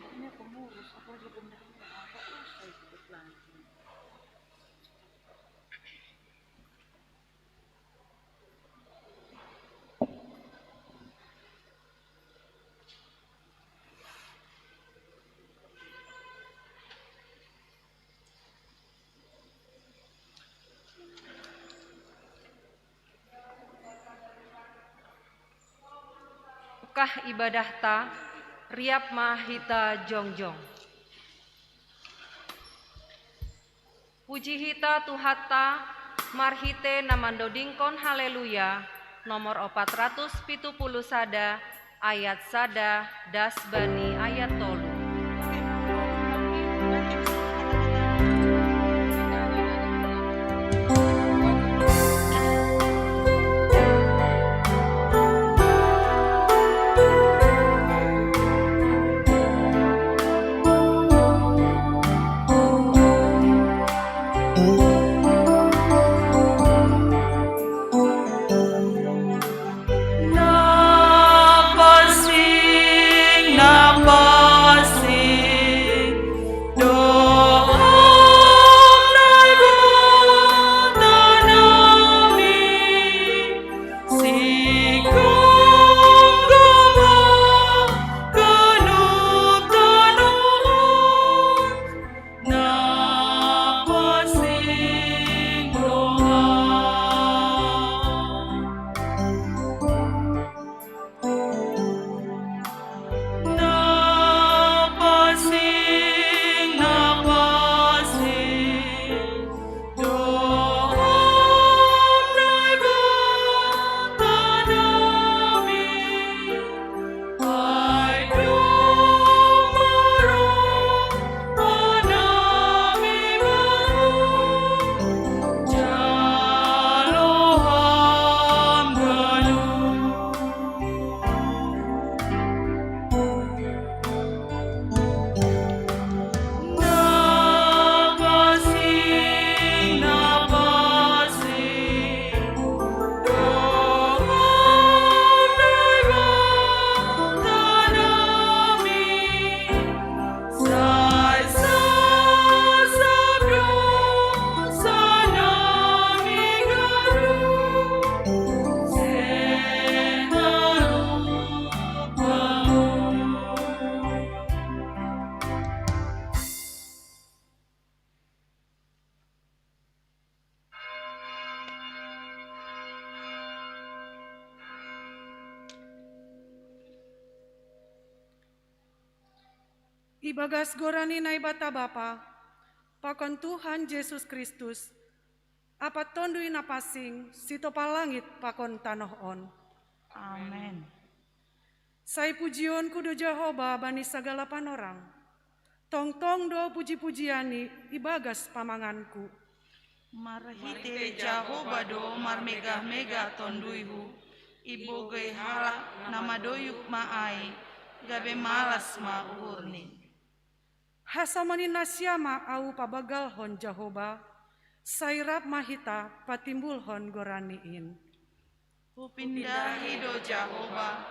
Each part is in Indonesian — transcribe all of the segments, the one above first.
Ini pengurus apa aja bendera apa saya ikut lagi. Kah ibadah ta riap mahita jongjong. Puji hita tuhata marhite namandodingkon haleluya nomor 470 sada ayat sada dasbani ayat tolu. Ibagas gorani naibata Bapa, pakon Tuhan Yesus Kristus, apa tondui napasing sitopa langit pakon tanoh on. Amin. Sai pujion kudo Jehovah bani segala panorang, tong-tong do puji-pujiani ibagas pamanganku. Marhite Jehovah do marmegah-megah tonduihu, ibu gay halak nama doyuk maai, gabe malas ma urni. Hasamani nasyama au pabagal hon Jehovah, sairap mahita patimbul hon goraniin. Upindahi do Jehovah,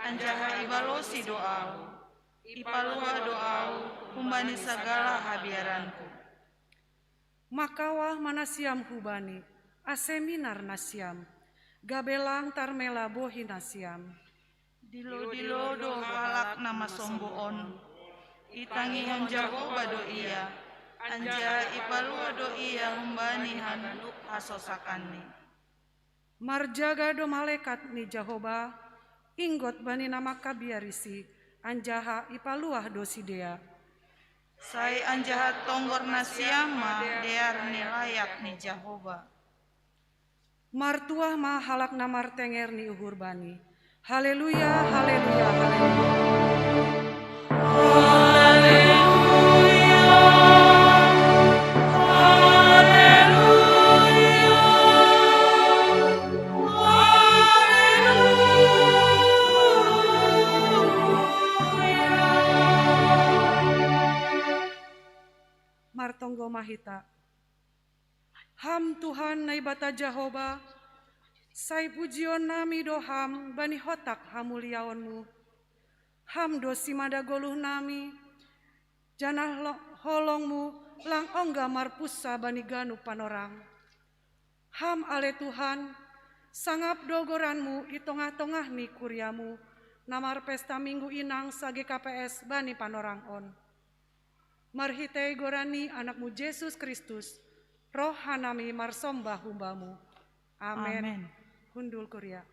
anjaha ibalosi doau, ipalua doau, humbani segala habiaranku. Makawah manasiam hubani, aseminar nasiam, gabelang tarmela bohi nasiam. Dilo-dilo do halak nama somboon, itangi hon Jehovah do iya, anja ipalua do iya humbani handuk hasosakanni. Marjaga do malaikat ni Jehovah, inggot bani nama kabiarisi, anjaha ipaluah dosi dea. Sai anjaha tonggor nasiama dear ni layak ni Jehovah. Martuah ma halak namar tenger ni uhur bani. Haleluya, haleluya, haleluya. Martonggo mahita. Ham Tuhan naibata Jehovah, sai pujion nami do ham bani hotak hamuliaonmu. Ham do simada goluh nami, janah holongmu lang ongga marpusa bani ganu panorang. Ham ale Tuhan, sangap dogoranmu i tongah-tongah ni kuryamu, namar pesta minggu inang sage KPS bani panorang on. Marhitei gorani anakmu Yesus Kristus, roh hanami marsombah humbamu. Amen. Amen. Hundul kurya.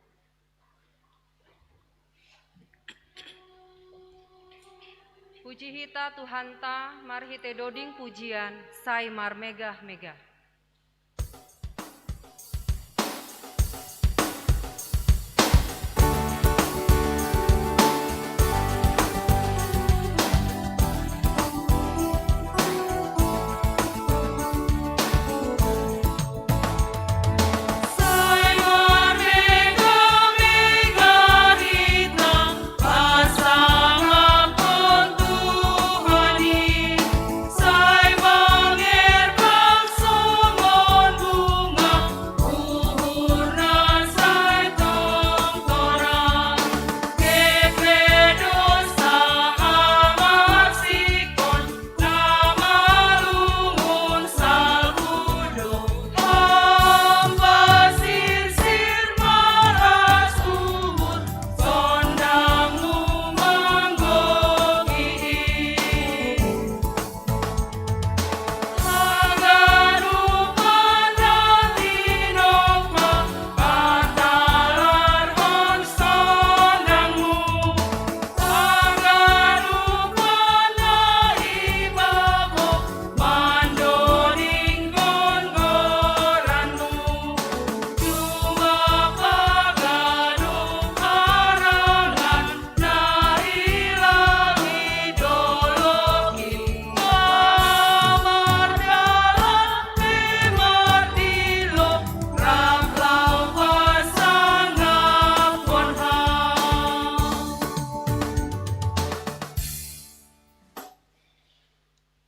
Puji hita Tuhanta, marhite doding pujian, sai mar megah-megah.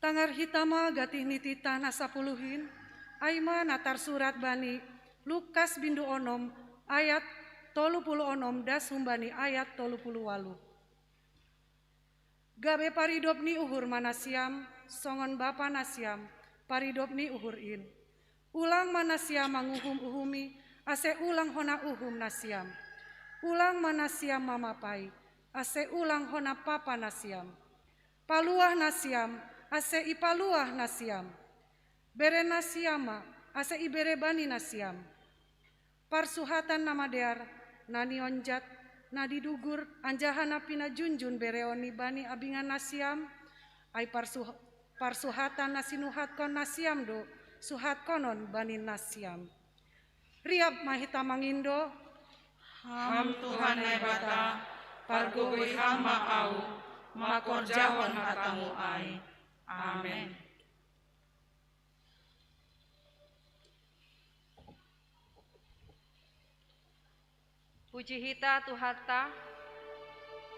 Tangar hitama gatih nitita nasapuluhin, aima natar surat bani Lukas bindu onom ayat 36 das humbani ayat 38. Gabe paridop ni uhur manasiam, songon bapa nasiam, paridop ni uhur in. Ulang manasiam manguhum uhumi, ase ulang hona uhum nasiam. Ulang manasiam mamapai, ase ulang hona papa nasiam. Paluah nasiam, ase ipaluah nasiam. Bere nasiama, ase ibere bani nasiam. Parsuhatan namadear, nani onjat, nadi dugur, anjahana pina junjun bereoni bani abingan nasiam, ay parsuhatan nasinuhat kon nasiam do, suhat konon bani nasiam. Riap mahita mangindo, Ham Tuhan hebata, pargui hama au, makor jawon hatamu ai. Amen. Puji hita Tuhanta,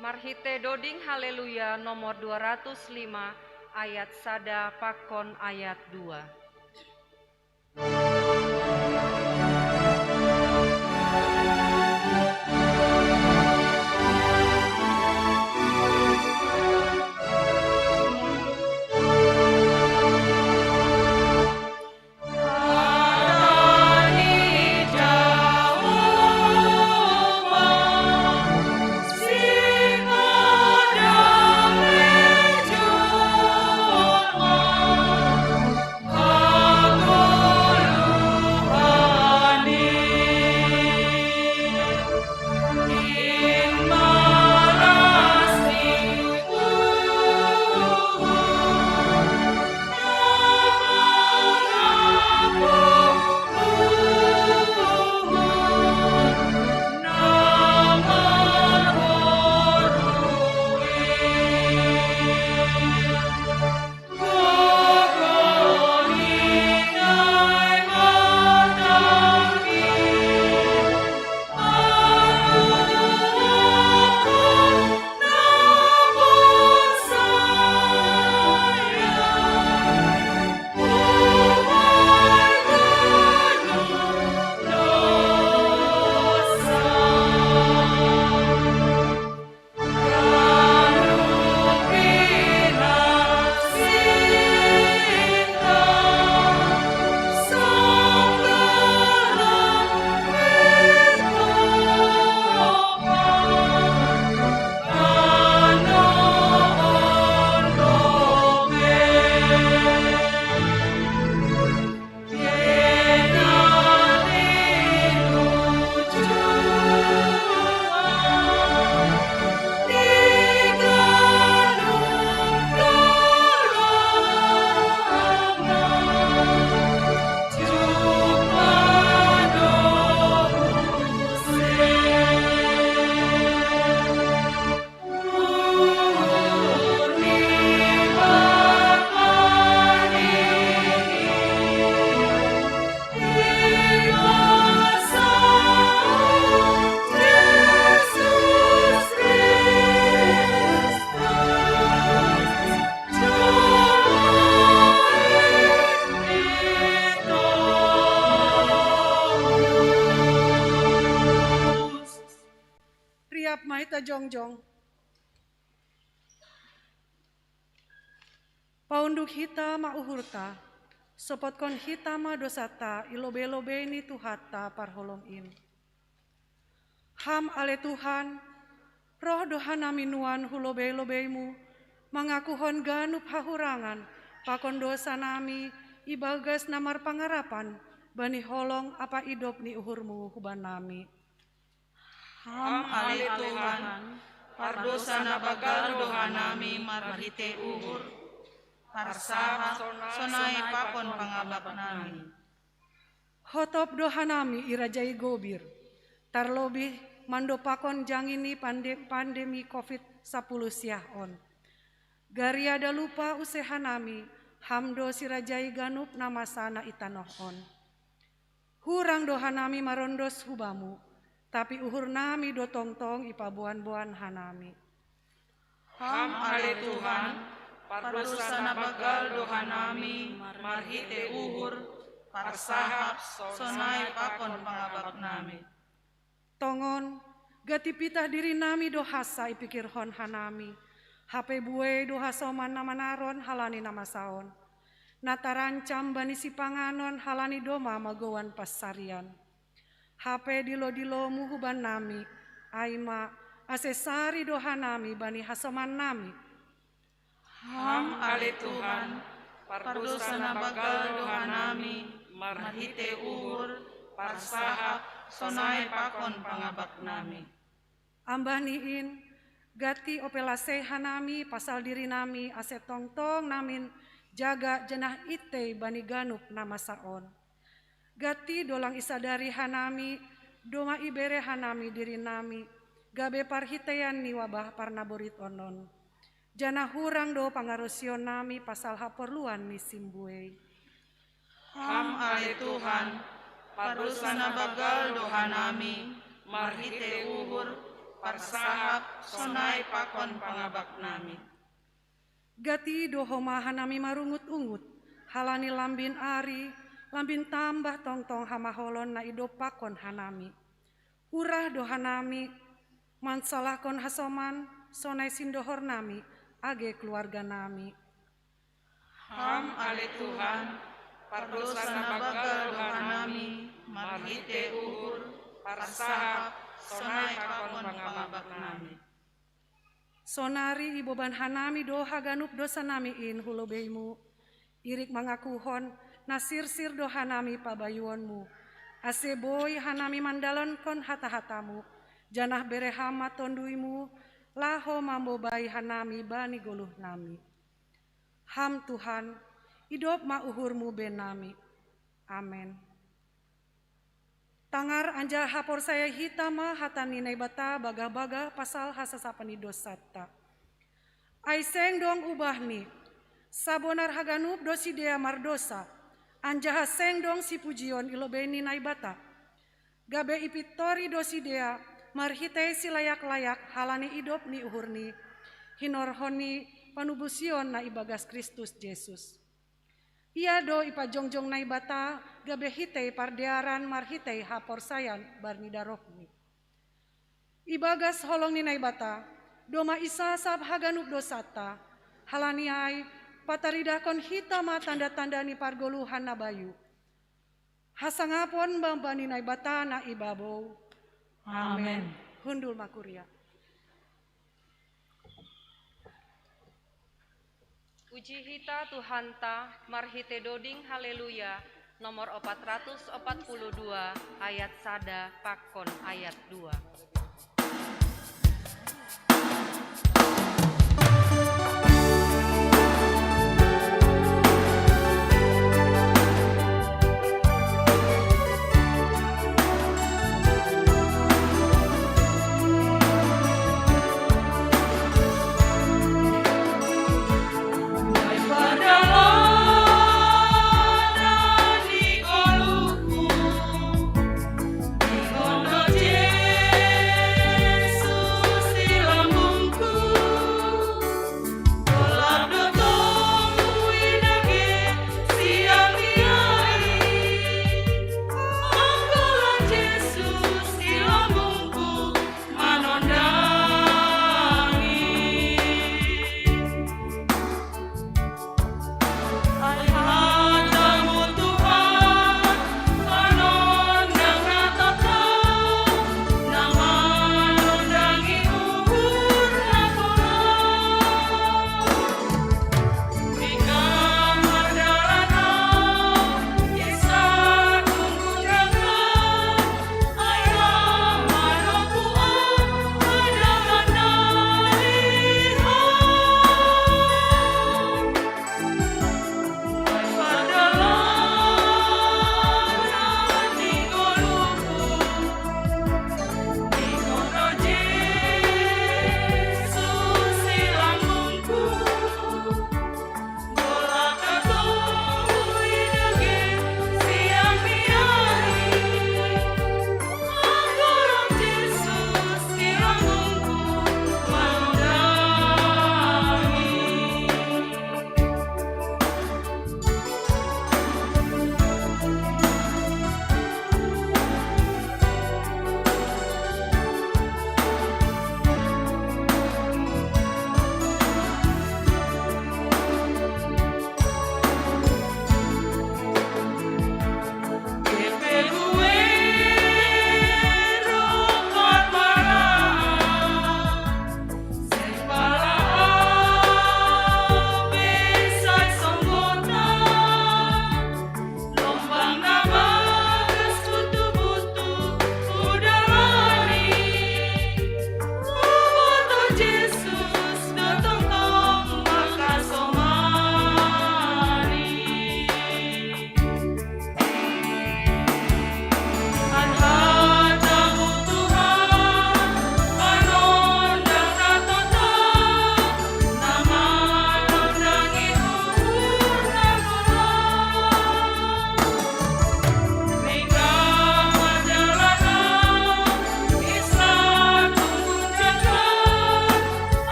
marhite doding haleluya nomor 205 ayat sada pakon ayat 2. jongjong. Paunduk hita ma uhurta, sopotkon hita ma dosata ilobe-lobe ni tuhata parholong in. Ham ale Tuhan, roh dohanami nuan hulobe-lobeimu, mangakuhon ganup hahurangan, pakon dosa nami, ibagas namar pangarapan, bani holong apa idop ni uhurmu huban nami. Ham ale Tuhan, pardosana bagal dohanami marhite uhur, parsaha sonai pakon pangabak nami. Hotop dohanami irajai gobir, tarlobih mando pakon jangini pandemi COVID-10 siahon. Gariada lupa usehanami, hamdo sirajai ganup namasana itanohon. Hurang dohanami marondos hubamu, tapi uhur nami do tongtong ipabuan-buan hanami. Ham ale Tuhan, pardosana bagal dohanami marhite uhur, parsahap sonai pakon pangabak nami. Tongon, gati pitah diri nami dohasa ipikir hon hanami. Hape bue dohasoman namanaron halani namasaon. Natarancam bani si panganon halani doma magowan pasarian. Hape dilo-dilo muhuban nami. Aima asesari dohanami bani hasoman nami. Ham ale Tuhan, pardosana bagal dohanami marhite uhur, parsahap sonai pakon pangabak nami. Ambah niin, gati opelase hanami pasal diri nami ase tongtong namin jaga jenah ite bani ganup namasaon. Gati dolang isadari hanami, doma ibere hanami diri nami, gabe parhitean ni wabah parnaborit onon. Jana hurang do pangarosion nami pasal haporluan ni simbuei. Ham ale Tuhan, pardosana bagal dohanami marhite uhur, parsahap sonai pakon pangabak nami. Gati dohoma hanami marungut-ungut, halani lambin ari, lambin tambah tongtong hamaholon na idop pakon hanami. Urah dohanami, mansalahkon hasoman, sonai sindohor nami, age keluarga nami. Ham ale Tuhan, pardosana bagal dohanami marhite uhur, parsahap sonai pakon pangabak nami. Sonari iboban hanami doha ganup dosa nami in hulobeimu, irik mangakuhon nasirsir doha nami pabayuonmu, ase boy hanami mandalon kon hata-hatamu, janah berehama tonduimu, laho mambobai hanami bani goluh nami. Ham Tuhan, idop ma uhurmu ben nami. Amen. Tangar anja hapor saya hitama hatani naibata baga-baga pasal hasasapani dosata. Aiseng dong ubahni, sabonar haganup dosi dea mardosa, anja haseng dong si pujion ilobeni naibata. Gabe ipitori dosi dea, marhitei si layak-layak halani idop ni uhurni, hinorhoni panubusion na ibagas Kristus Yesus. Ia do ipajongjong naibata gabe hitei pardearan marhitei hapor sayan barni darohni. Ibagas holong ni naibata, doma isasab haganup dosata, halaniai pataridakon hitama tanda-tanda ni pargoluhan na bayu. Hasangapon bambani naibata na ibabou. Amen. Hundul makuria. Puji hita Tuhanta, marhite doding haleluya, nomor 442, ayat sada, pakon ayat 2. Di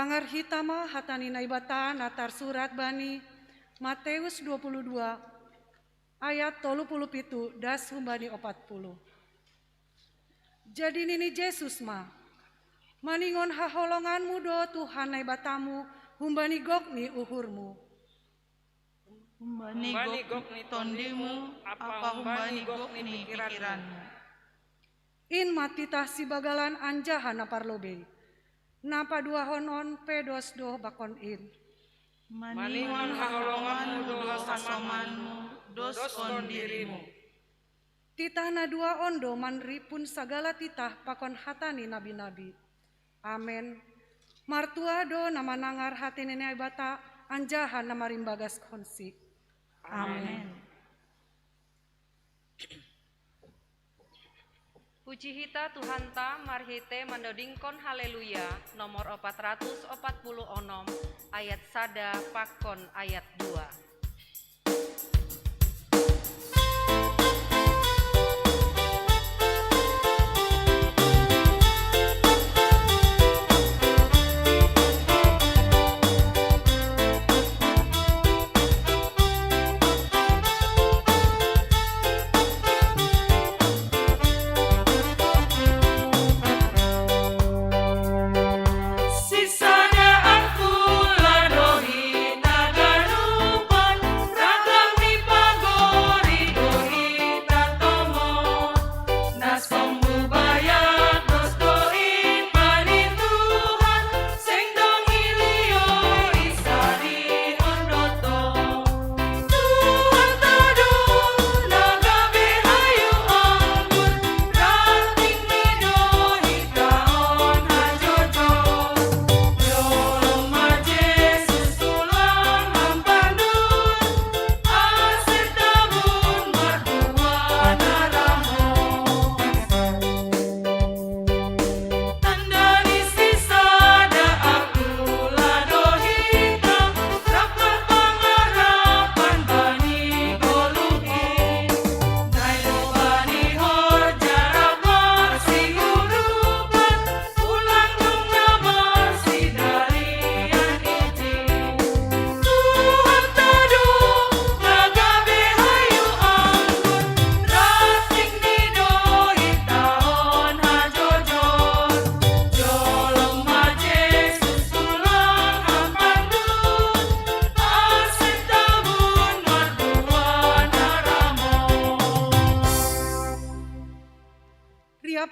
Pangar hitama hatani naibata natar surat bani Matius 22 ayat 37 das humbani 40. Jadi nini Yesus ma maningon haholonganmu do Tuhan naibatamu humbani gokni uhurmu. Humbani gokni tondimu, apa humbani gokni pikiranmu. In matitah si bagalan anjahan naparlobe. Napa dua honon pedos do bakon in. Maningon haholonganmu do hasomanmu, doskon dirimu. Titah na dua ondo manripun sagala titah pakon hatani nabi-nabi. Amen. Martua do nama nangar hati nenek bata anjahan nama rimbagas konsi. Amen. Puji hita Tuhan ta marhite mandodingkon haleluya nomor 446 ayat sada pakon ayat 2.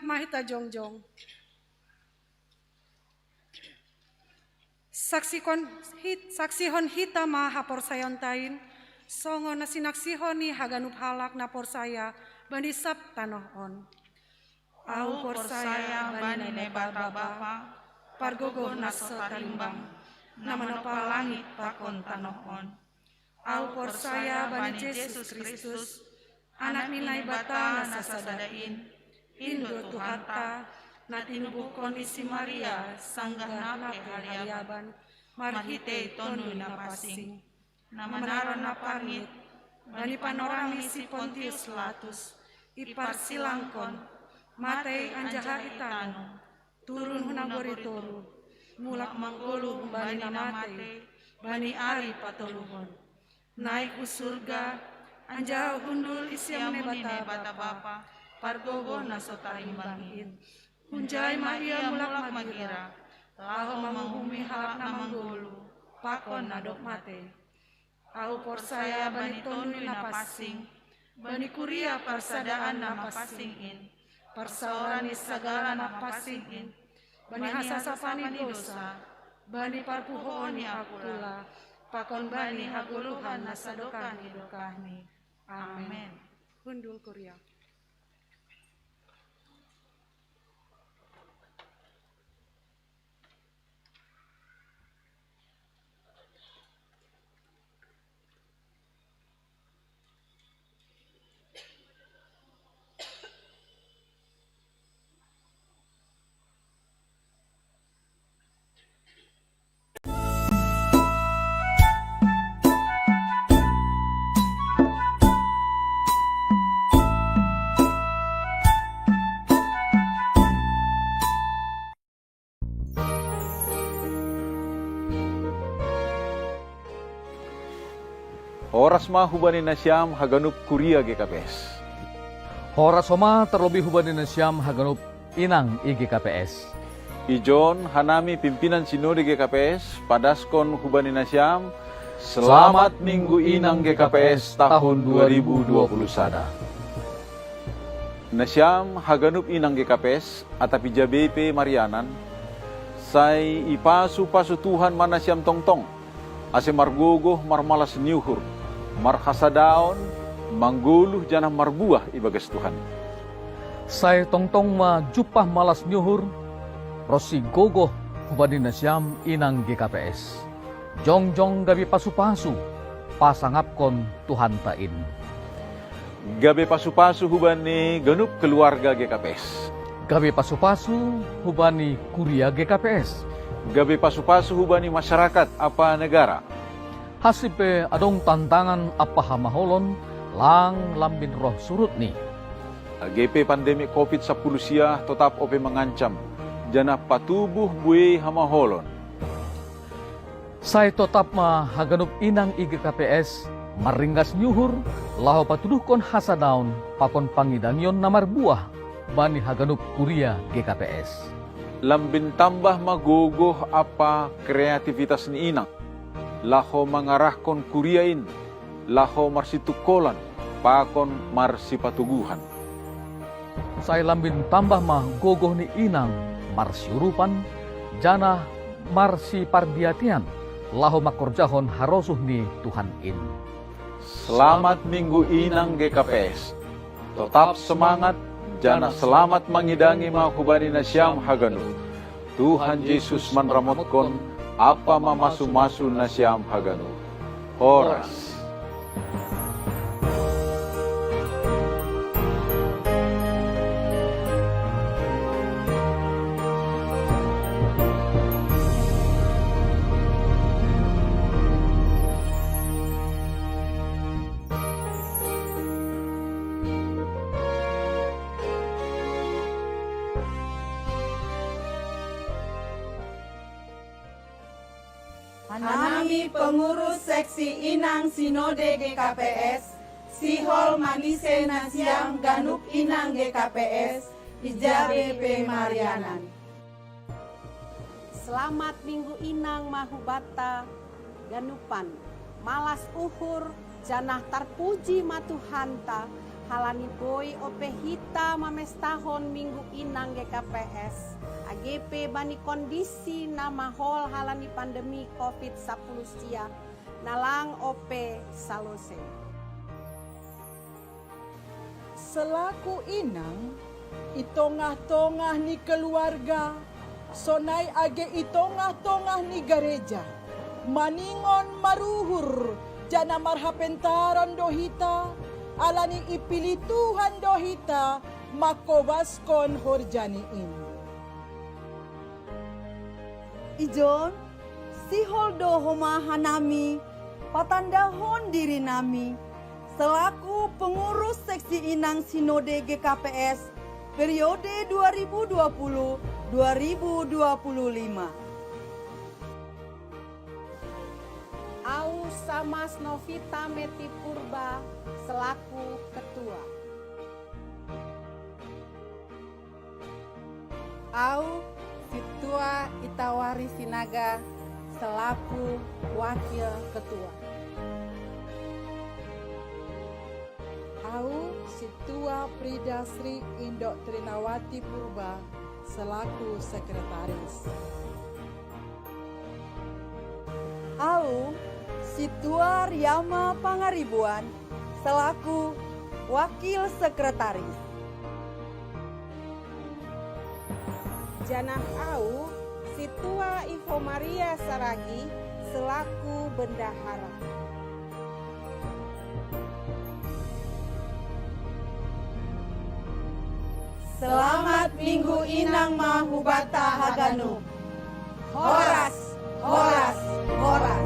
Mahita jongjong. Saksihon hita ma hapor sayontain, songo nasinaksihoni haganup halak napor saya bani sab tanoh on. Au por saya bani nebata bapa, pargogo naso tarimbang, namanopa langit pakon tanoh on. Au por saya bani Yesus Kristus, anak ninai bata nasasadain, Indo Tuhan ta, natinubukon isi Maria, sanggah nape haliaban, marhite tonu napasing, namanaron napangit, bani panorang isi Pontius Latus, ipar silangkon, matei anjaha itanu, turun hunagori toru, mulak manggulu bani namate, bani ari patoluhon, naik ku surga, anjaha hundul isi amne bata bapa, pargogo naso tarimbangin, hunjai Maria mulak magira, laho manghumi halak namanggulu, pakon nadok mate. Au por saya bani tonu napasing, bani kuria parsadaan napasingin, parsaorani sagala napasingin, bani hasasapani dosa, bani parpuhooni akula, pakon bani haguluhan nasadokani dokahni. Amen. Hundul kuria. Horas ma hubani na siyam haganup kuria GKPS. Horas homa terlebih hubani na siyam haganup inang IGKPS. Ijon hanami pimpinan sinode GKPS padaskon hubani na siyam selamat Minggu Inang GKPS tahun 2021. Nasyam haganup inang GKPS atapi JBP Marianan say ipasu-pasu Tuhan manasyam tongtong ase margogoh marmalas niuhur marhasadaon mangguluh janah marbuah ibagas Tuhan. Saya tongtong ma jupah malas nyuhur rosi gogoh hubani na siyam inang GKPS. Jong-jong gabi pasu-pasu pasangapkon Tuhan tain. Gabe pasu-pasu hubani ganup keluarga GKPS. Gabi pasu-pasu hubani kuria GKPS. Gabe pasu-pasu hubani masyarakat apa negara. Hasipe adong tantangan apa hamaholon lang lambin roh surut ni. GP pandemi COVID-10 sia tetap ope mengancam jana patubuh buih hamaholon. Saya tetap haganup inang IGKPS maringgas nyuhur laho patuduhkon hasadaun pakon pangidanion namar buah bani haganup kuria GKPS. Lambin tambah magogoh apa kreativitas ni inang. Laho mangarahkon kuriain, laho marsitukolan, pakon marsipatuguhan. Saya lambin tambah gogoh ni inang marsiurupan jana marsi pardiatian laho makorjahon harosuh ni Tuhan in. Selamat Minggu Inang GKPS. Tetap semangat, jana selamat mengidangi mahubani na siyam haganu. Tuhan Yesus manramotkon apa mamasu-masu na siyam haganu. Horas. Hanami pengurus seksi Inang Sinode GKPS, Sihol Manise Nasiam Ganup Inang GKPS, IJBP Marianan. Selamat Minggu Inang Mahubata Ganupan, malas uhur, janah tarpuji matuhanta, halani boy ope hita mamestahon Minggu Inang GKPS. AGP bani kondisi nama hol halani pandemi COVID-10 sia nalang ope salose. Selaku inang, itongah-tongah ni keluarga, sonai age itongah-tongah ni gereja, maningon maruhur, jana marhapentaran dohita, alani ipili Tuhan dohita, makobaskon horjaniin. Ijon, si holdo homa hanami, patandahon diri nami, selaku pengurus seksi Inang Sinode GKPS periode 2020-2025. Au Samas Novita Meti Purba selaku ketua. Au Situa Itawari Sinaga selaku wakil ketua. Au Situa Prida Sri Indok Trinawati Purba selaku sekretaris. Au Situa Riyama Pangaribuan selaku wakil sekretaris. Janah Au Situa Ivo Maria Saragi selaku bendahara. Selamat Minggu Inang Mahubata Haganu. Horas, horas, horas.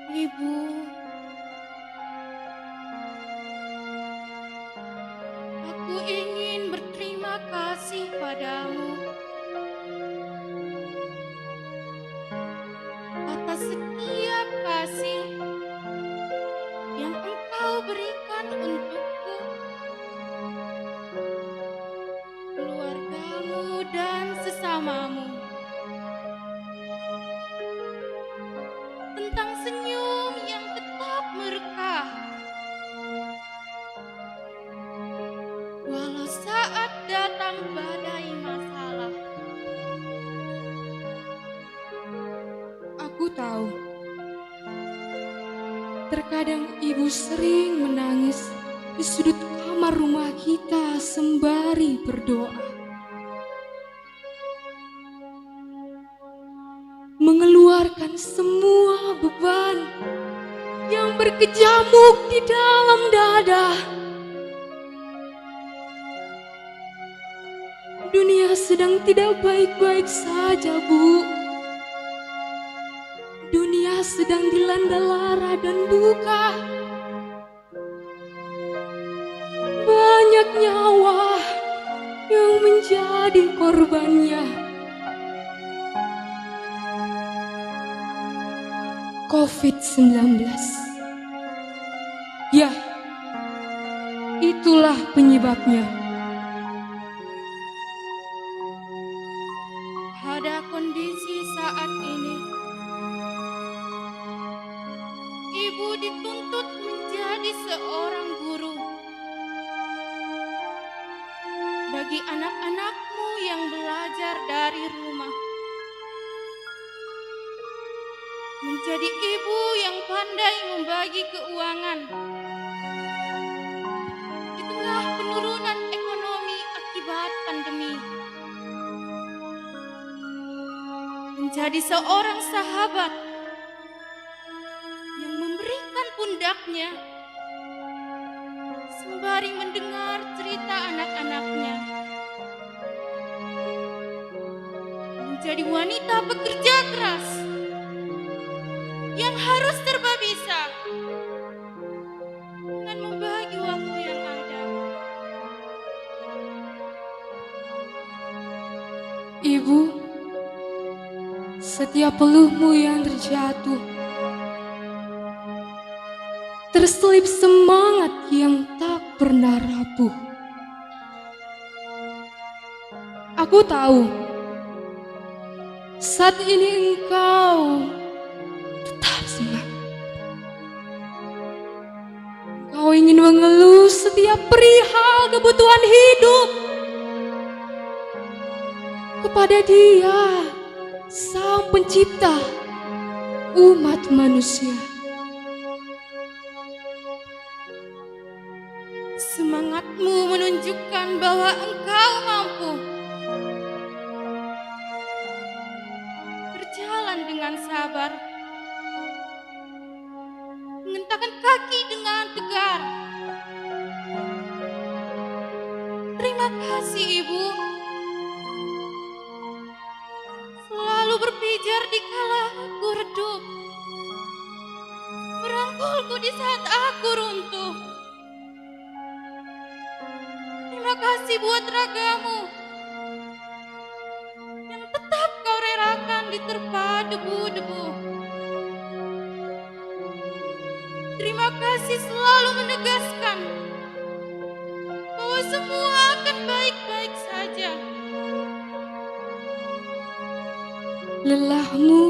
Ibu, aku ingin berterima kasih padamu atas setiap kasih yang Engkau berikan untukku, keluargamu dan sesamamu. Tentang senyum yang tetap merekah, walau saat datang badai masalah. Aku tahu, terkadang ibu sering menangis di sudut kamar rumah kita sembari berdoa, mengeluarkan semua beban yang berkecamuk di dalam dada. Dunia sedang tidak baik-baik saja, Bu. Dunia sedang dilanda lara dan duka. Banyak nyawa yang menjadi korbannya. COVID-19. Ya, itulah penyebabnya. Pada kondisi saat ini, ibu dituntut menjadi seorang guru bagi anak-anakmu yang belajar dari rumah. Menjadi ibu yang pandai membagi keuangan di tengah penurunan ekonomi akibat pandemi. Menjadi seorang sahabat yang memberikan pundaknya sembari mendengar cerita anak-anaknya. Menjadi wanita pekerja keras yang harus serba bisa dengan membagi waktu yang ada. Ibu, setiap peluhmu yang terjatuh terselip semangat yang tak pernah rapuh. Aku tahu saat ini engkau tetap semangat. Engkau ingin mengeluh setiap perihal kebutuhan hidup kepada Dia, Sang Pencipta umat manusia. Semangatmu menunjukkan bahwa engkau mampu berjalan dengan sabar, mengentakkan kaki dengan tegar. Terima kasih Ibu, selalu berpijar di kala aku redup, merangkulku di saat aku runtuh. Terima kasih buat ragamu yang tetap kau relakan diterpa debu-debu. Terima kasih selalu menegaskan bahwa semua akan baik-baik saja. Lelahmu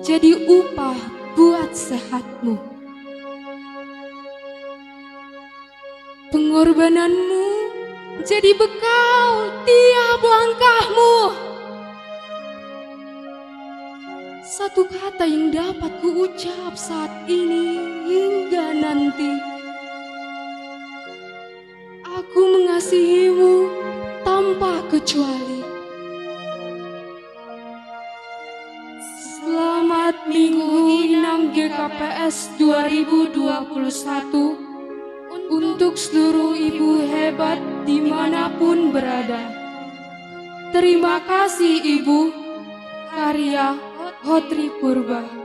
jadi upah buat sehatmu. Pengorbananmu jadi bekal tiap langkahmu. Satu kata yang dapat kuucap saat ini hingga nanti. Aku mengasihimu tanpa kecuali. Selamat Minggu Inang GKPS 2021 untuk seluruh ibu hebat dimanapun berada. Terima kasih Ibu. Karya Hotri Purba.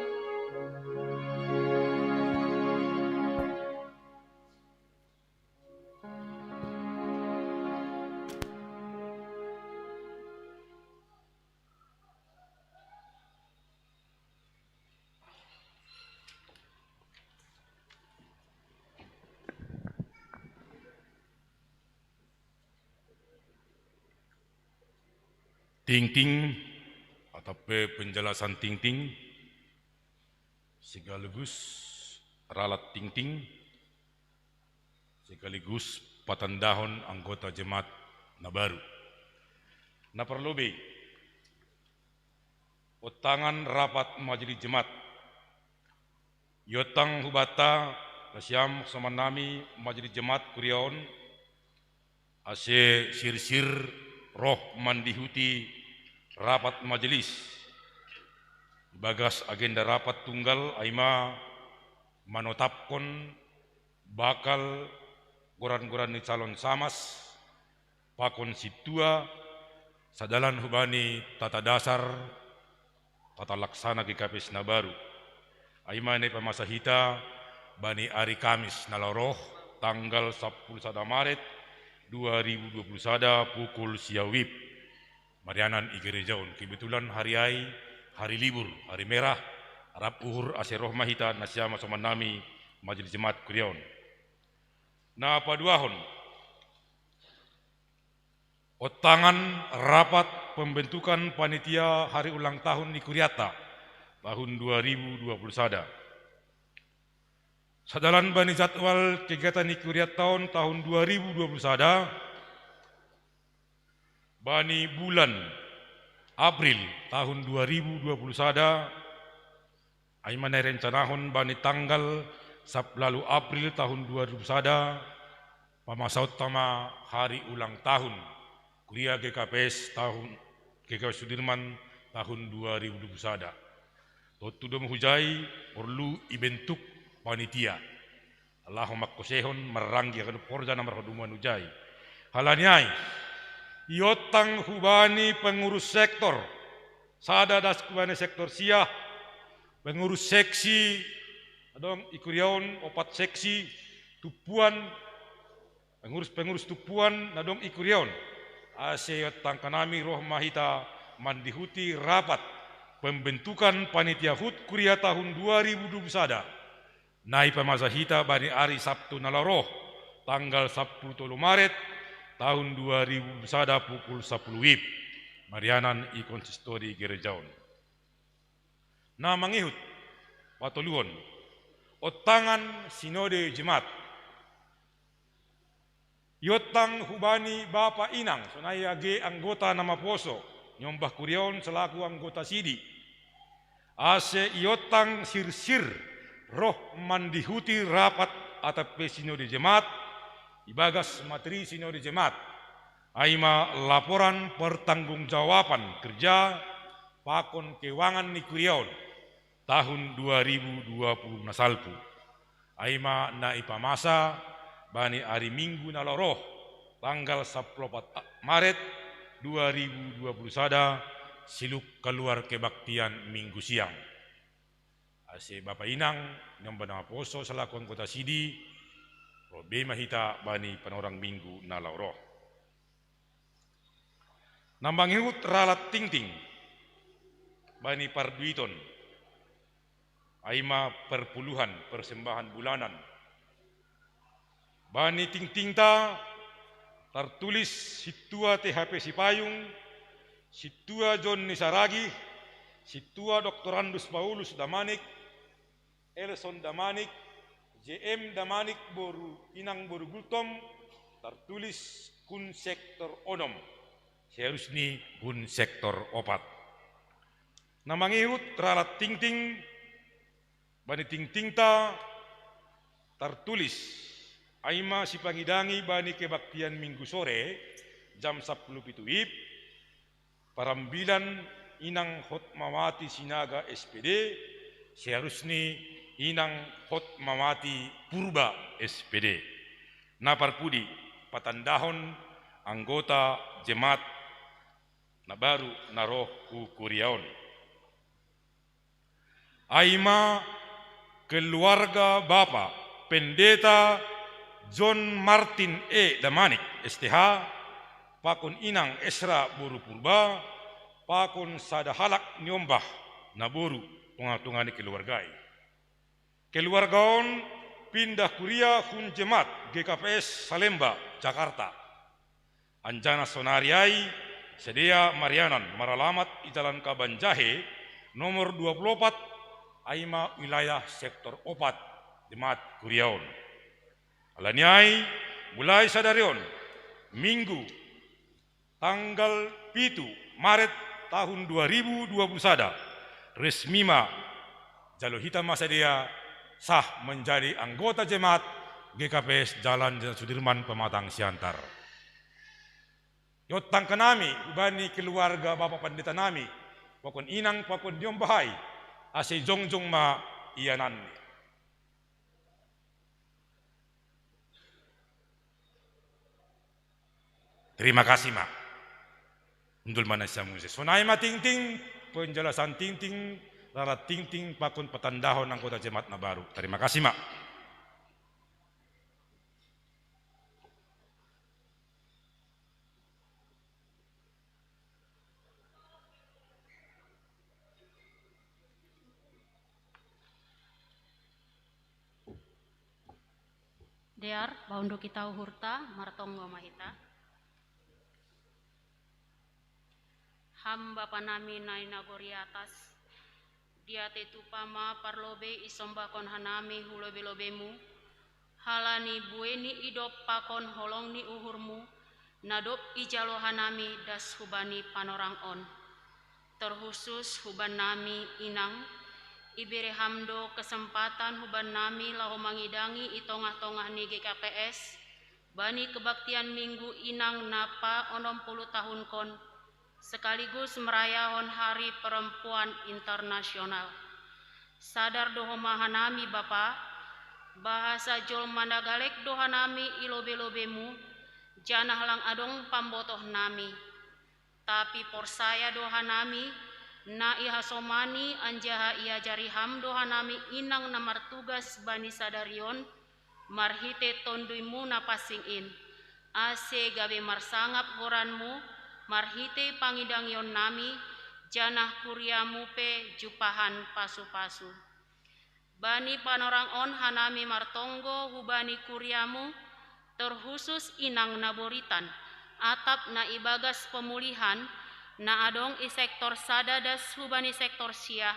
Ting-ting atau penjelasan ting-ting sekaligus ralat ting-ting sekaligus patandahon anggota jemaat na baru. Na perlobe otangan rapat majelis jemaat yotang hubata nasyam samanami majelis jemaat kuriaon ase sir-sir roh mandihuti rapat majelis bagas agenda rapat tunggal aima manotapkon bakal goran-goran ni calon samas pakon situa sadalan hubani tata dasar tata laksana GKPS na baru aima ne pamasahita bani hari Kamis naloroh tanggal 10 Maret 2021 pukul siawib Marianan Igerejaon. Kebetulan hari libur, hari merah, Arab Uhur Aseroh Mahita Nasyama Somanami Majelis Jemaat Kuriaon. Na paduahon, otangan rapat pembentukan panitia hari ulang tahun di Kuriata tahun 2021. Sadalan bani jadwal kegiatan di Kuriata tahun 2021 bani bulan April tahun 2021 aimana rencanahon bani tanggal 10 April tahun 2021 pamasaut tama hari ulang tahun Kuria GKPS tahun GKPS Sudirman tahun 2021. Totudom hujai perlu ibentuk panitia. Allahumma kosehon meranggi akan porja nomor keduman hujai. Halanyai yotang hubani pengurus sektor, sada das hubani sektor siah, pengurus seksi, adong ikuriaon opat seksi, tupuan, pengurus tupuan, adong ikuriaon, ase yotang kanami roh mahita mandihuti rapat pembentukan panitia HUT Kuria tahun 2021. Nai pamasahita bani hari Sabtu nalaroh, tanggal 10 Maret, tahun 2021 pukul 10 WIB Marianan i konsistori Gerejaon. Na mangihut patoluon otangan sinode jemaat Yotang hubani Bapa Inang, sonaya ge anggota nama poso, nyombah kuriaon selaku anggota sidi. Ase iotang sir roh mandihuti rapat atap sinode jemaat, ibagas materi sinode jemaat. Aima laporan pertanggungjawaban kerja pakon keuangan ni kuriaon tahun 2020 nasalpu. Aima na ipamasa bani hari Minggu naloroh tanggal 14 Maret 2020 sada siluk keluar kebaktian Minggu siang. Ase Bapak Inang nyomba nama poso selaku anggota sidi robe mahita bani panorang Minggu naloroh. Nambang hiut ralat ting-ting bani parduiton aima perpuluhan persembahan bulanan bani ting-ting ta tertulis situa THP Sipayung, situa John Nisaragi, situa Dr. Andus Paulus Damanik, Elson Damanik, JM Damanik Boru Inang Boru Gultom, tertulis kun sektor onom, seharusnya kun sektor opat. Namangihut ralat ting-ting, bani ting-ting ta tertulis aima si pangidangi bani kebaktian Minggu sore jam 10 pituip parambilan Inang Hotmawati Sinaga SPD seharusnya Inang Hotmawati Purba SPD naparpudi patandahon anggota jemaat na baru naroh ku kuriaon aima keluarga Bapak Pendeta John Martin E. Damanik STH, pakon Inang Esra Boru Purba, pakon sadahalak nyombah naboru tungatungani keluargai. Keluargaon pindah kuria kun jemaat GKPS Salemba, Jakarta. Anjana sonariai sedia Marianan maralamat Italan Kabanjahe nomor 24 aima wilayah sektor opat jemaat kuriaon. Alaniai mulai sadarion Minggu tanggal 7 Maret tahun 2021 resmima Jalohita Masadia sah menjadi anggota jemaat GKPS Jalan Sudirman Pematang Siantar. Yotang kanami ubani keluarga Bapak Pendeta nami pakon Inang pakon diombahai ase jongjong ma iyanan. Terima kasih mak. Undul mana samu sonai ma ting-ting penjelasan ting-ting rarat ting-ting pakun petandahon anggota jemaat na baru. Terima kasih mak. Dear baundo kita hurta martonggo mahita. Hamba panami naina gori atas dia tetupama parlobe isombakon hanami hulobe-lobemu halani bueni idop pakon holongni uhurmu nadop ijalo hanami das hubani panorang on terkhusus huban nami Inang ibere hamdo kesempatan huban nami lahu mangidangi itongah-tongah ni GKPS bani kebaktian Minggu Inang napa 60 tahun kon sekaligus merayakan Hari Perempuan Internasional. Sadar dohoma hanami Bapa, bahasa Jol Mandagalek dohanami ilobe-lobemu, janah lang adong pambotoh nami. Tapi porsaya dohanami, na ihasomani anjaha iajari ham dohanami Inang namar tugas bani sadarion, marhite tonduimu napasingin. Ase gabe marsangap goranmu, marhite pangidangion nami janah kuriamu pe jupahan pasu-pasu. Bani panorang on hanami martonggo hubani kuriamu terkhusus Inang naboritan atap na ibagas pemulihan na adong i sektor sadadas hubani sektor siah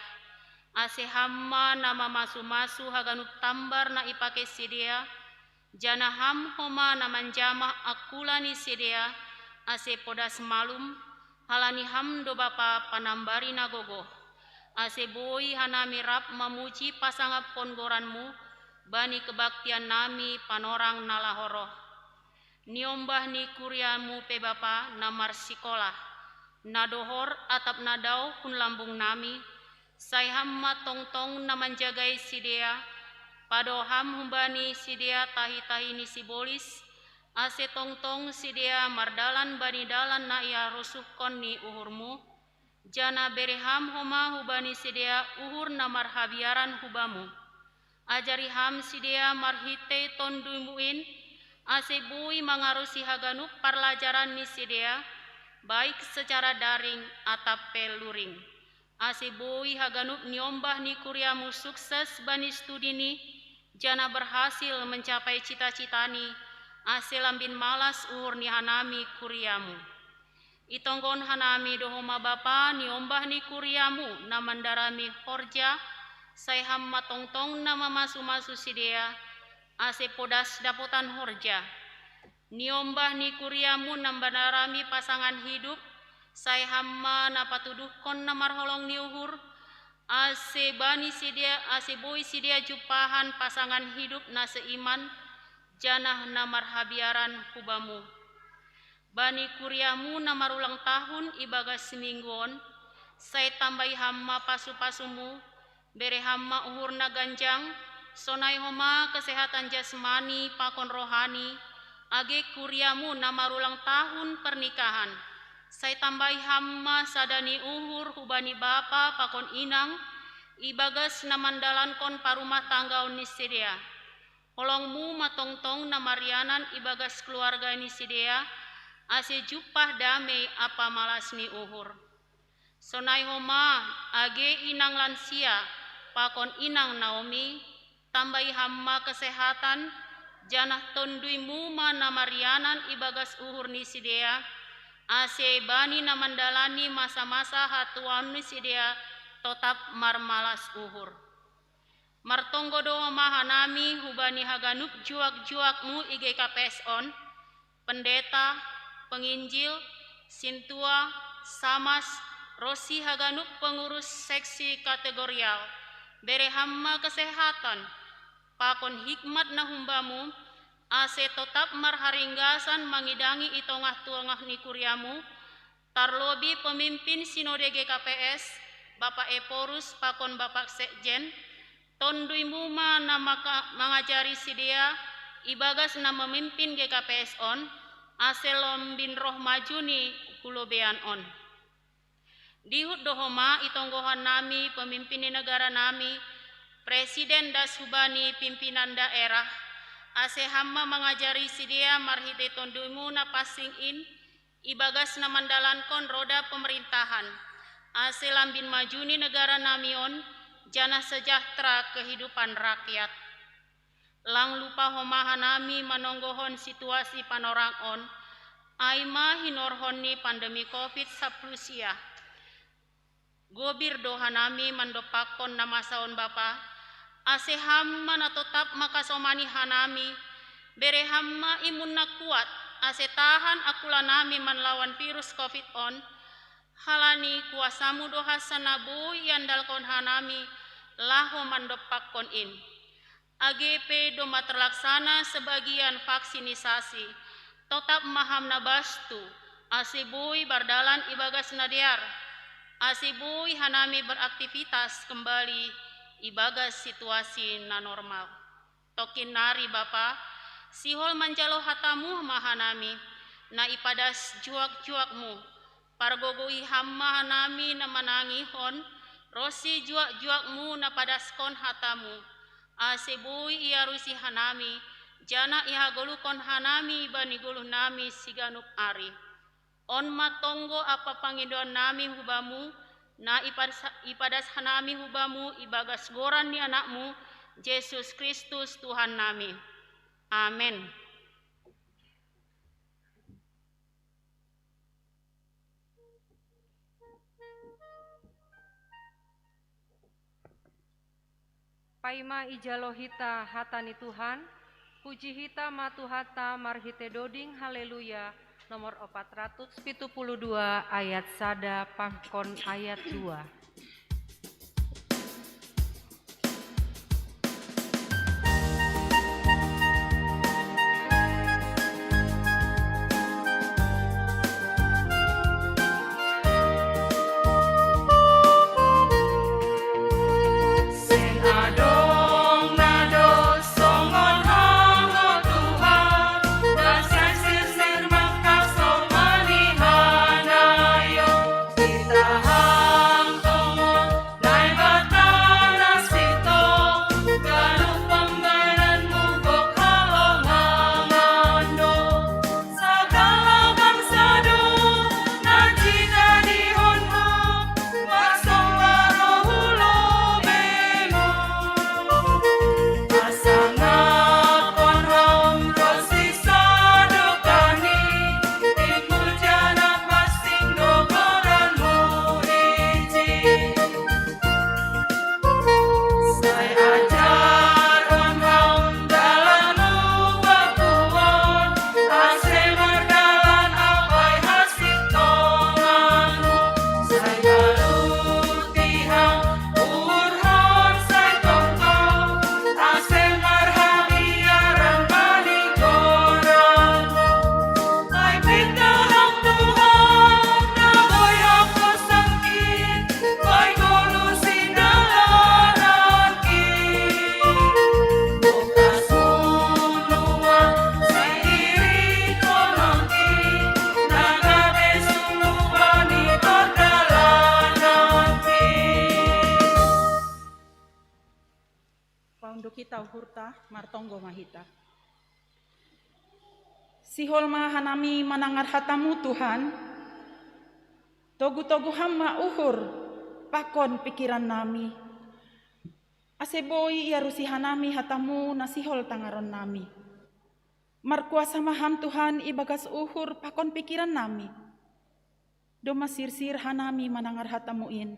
ase hamma nama masu-masu haganut tambar na ipake sidia Jana ham homa namanjama akulani sedia ase podas malum halani ham do bapa panambari nagogo. Ase boi hanami rap mamuji pasangap ponggoranmu bani kebaktian nami panorang nalahoro. Niombah ni kuriamu pe bapa namar sikolah. Nadohor atap nadau kun lambung nami. Sai hamma tongtong namanjagai sidea. Padoham humbani sidea tahi-tahi ni sibolis. Ase tongtong sidea mardalan bani dalan na ia rusuhkon ni uhurmu. Jana bereham homa hubani sidea uhur namar habiaran hubamu. Ajari ham sidea marhite tondumuin. Ase bui mangarusi haganuk parlajaran ni sidea. Baik secara daring atau peluring. Ase bui haganuk niombah ni kuriamu sukses bani studi ni. Jana berhasil mencapai cita-citani, ase lambin malas uhur ni hanami kuriamu. Itonggon hanami dohoma bapa niombah ni kuriamu namandarami horja, sai hamma tongtong nama masu-masu sidea, ase podas dapotan horja. Niombah ni kuriamu namandarami pasangan hidup, sai hamma napatuduhkon namarholong ni uhur, ase bani sidia ase boy sidia jupahan pasangan hidup na seiman janah namar habiaran hubamu. Bani kuriamu namar ulang tahun ibagas semingguon sai tambai hamma pasu-pasumu bere hamma uhur na ganjang sonai homa kesehatan jasmani pakon rohani age kuriamu namar ulang tahun pernikahan. Sai tambahi hamma sadani uhur hubani bapa pakon inang ibagas namandalan kon parumah tangga ni sidea. Holongmu matongtong namarianan ibagas keluarga ni sidea ase jupah damai apa malas ni uhur. Sonai homa age inang lansia pakon inang Naomi tambahi hamma kesehatan janah tonduimu namarianan ibagas uhur ni sidea. Ase bani namandalani masa-masa hatuan sidea tetap marmalas uhur. Martonggo doa mahanami hubani haganuk juak-juakmu IGKPS on, pendeta, penginjil, sintua, samas, rosi haganuk pengurus seksi kategorial, bere hamma kesehatan, pakon hikmat na humbamu, ase tetap marharinggasan mangidangi itongah-tuangah ni kuriamu, tarlobi pemimpin sinode GKPS, Bapak Eporus pakon Bapak Sekjen, tonduimu namaka mengajari sidea, ibagas na memimpin GKPS on, ase lombin roh majuni kulobean on. Dihut dohoma itonggohan nami pemimpin negara nami, Presiden das hubani pimpinan daerah, ase hamma mengajari sidea marhite tondumu na passing in ibagas na mandalankon roda pemerintahan ase lambin majuni negara namion jana sejahtera kehidupan rakyat. Lang lupa homahan nami manonggohon situasi panorang on aima hinorhon ni pandemi covid saplusia gobir dohanami mandopakon nama saon bapa ase hamma na tetap makasomani hanami bere hamma imun na kuat ase tahan akula nami manlawan virus covid on halani kuasamu doha sanabu yandalkon hanami laho mandopakon in AGP doma terlaksana sebagian vaksinisasi tetap maham nabastu asibui bardalan ibagas nadiar asibui hanami beraktivitas kembali ibagas situasi na normal. Tokin nari bapa, sihol manjalo hatamu mahanami, na ipadas juak-juakmu, pargogoi hamma hanami na manangihon, rosi juak-juakmu na padaskon hatamu, asebui iarusi hanami, jana ihagolukon hanami baniguluh nami siganuk ari. On matonggo apa pangidon nami hubamu, na ipadas hanami hubamu ibagas goran ni anakmu Yesus Kristus Tuhan nami. Amin. Paima ijalohita hatani Tuhan, Puji hita matuhata marhite doding haleluya nomor 472 ayat sada pangkon ayat 2. Hurta martonggo mahita. Sihol hanami manangar hatamu Tuhan, togu-togu hama uhur pakon pikiran nami. Aseboi iarusi hanami hatamu nasihol tangaron nami. Markuasa maham Tuhan ibagas uhur pakon pikiran nami. Doma sirsir hanami manangar hatamuin.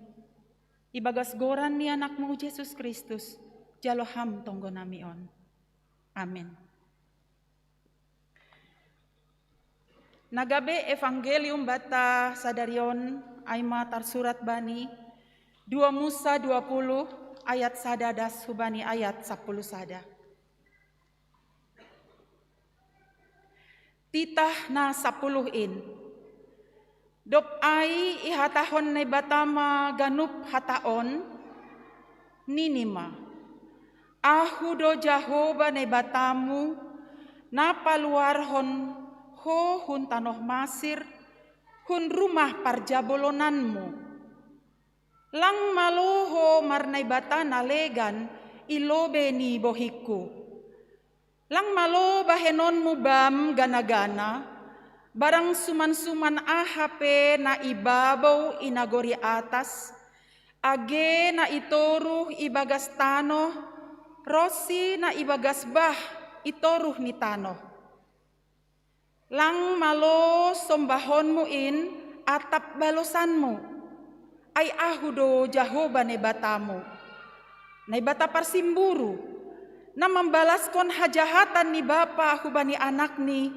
Ibagas goran ni anakmu Yesus Kristus. Jaloham tonggo nami on. Amin. Nagabe evangelium bata sadarion aima tarsurat bani 2 Musa 20 ayat sadadas hubani ayat 10 sada. Titah na 10 in. Dop ai ihatahon na batama ganup hataon ninima. Ahu do Jahoba ne batamu na paluarhon ho hun tanoh Masir hun rumah parjabolonanmu. Lang maloho marnai batana legan ilobe ni bohiku. Lang malo bahenonmu bam gana-gana barang suman-suman ahape na ibabaw inagori atas age na itoruh ibagas tanoh Rosi na ibagas bah itoruh ni tanoh. Lang malo sombahonmu in atap balosanmu. Ay ahudo Jahoba ne batamu. Na bata parsimburu. Na membalaskon hajahatan ni bapa hubani anak ni.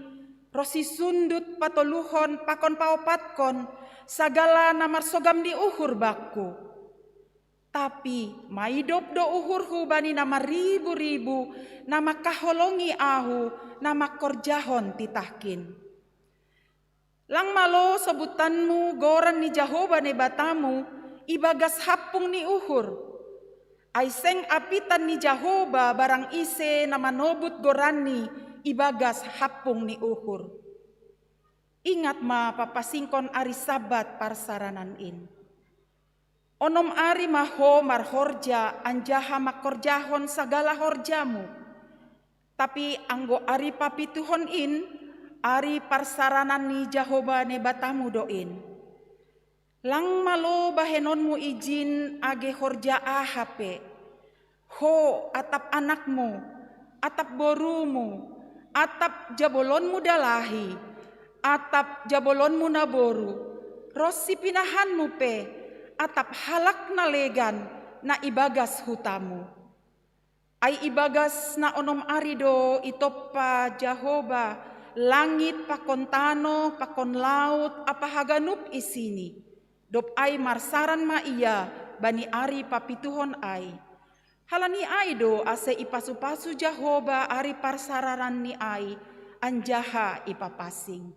Rosi sundut patoluhon pakon paopatkon. Sagala namar sogam di uhur bakku. Tapi maidop do uhurhu bani nama ribu-ribu, nama kaholongi ahu, nama korjahon titahkin. Lang malo sebutanmu goran ni Jahoba ne batamu, ibagas hapung ni uhur. Aiseng apitan ni Jahoba barang ise nama nobut gorani, ibagas hapung ni uhur. Ingat ma papasingkon ari sabat parsaranan in. Onom ari maho marhorja anjaha makorjahon sagala horjamu. Tapi anggo ari papituhon in, ari parsaranan ni Jahoba ne batamu doin. Lang malo bahenonmu izin age horja ahape. Ho atap anakmu, atap borumu, atap jabolonmu dalahi, atap jabolonmu naboru. Rosi pinahanmu pe. Atap halak na legan na ibagas hutamu. Ai ibagas na onom arido itopa Jahoba, langit pakon tano, pakon laut, apa haganup isini. Dop ai marsaran ma iya, bani ari papituhon ai. Halani ai do ase ipasu-pasu Jahoba ari parsararan ni ai, anjaha ipapasing.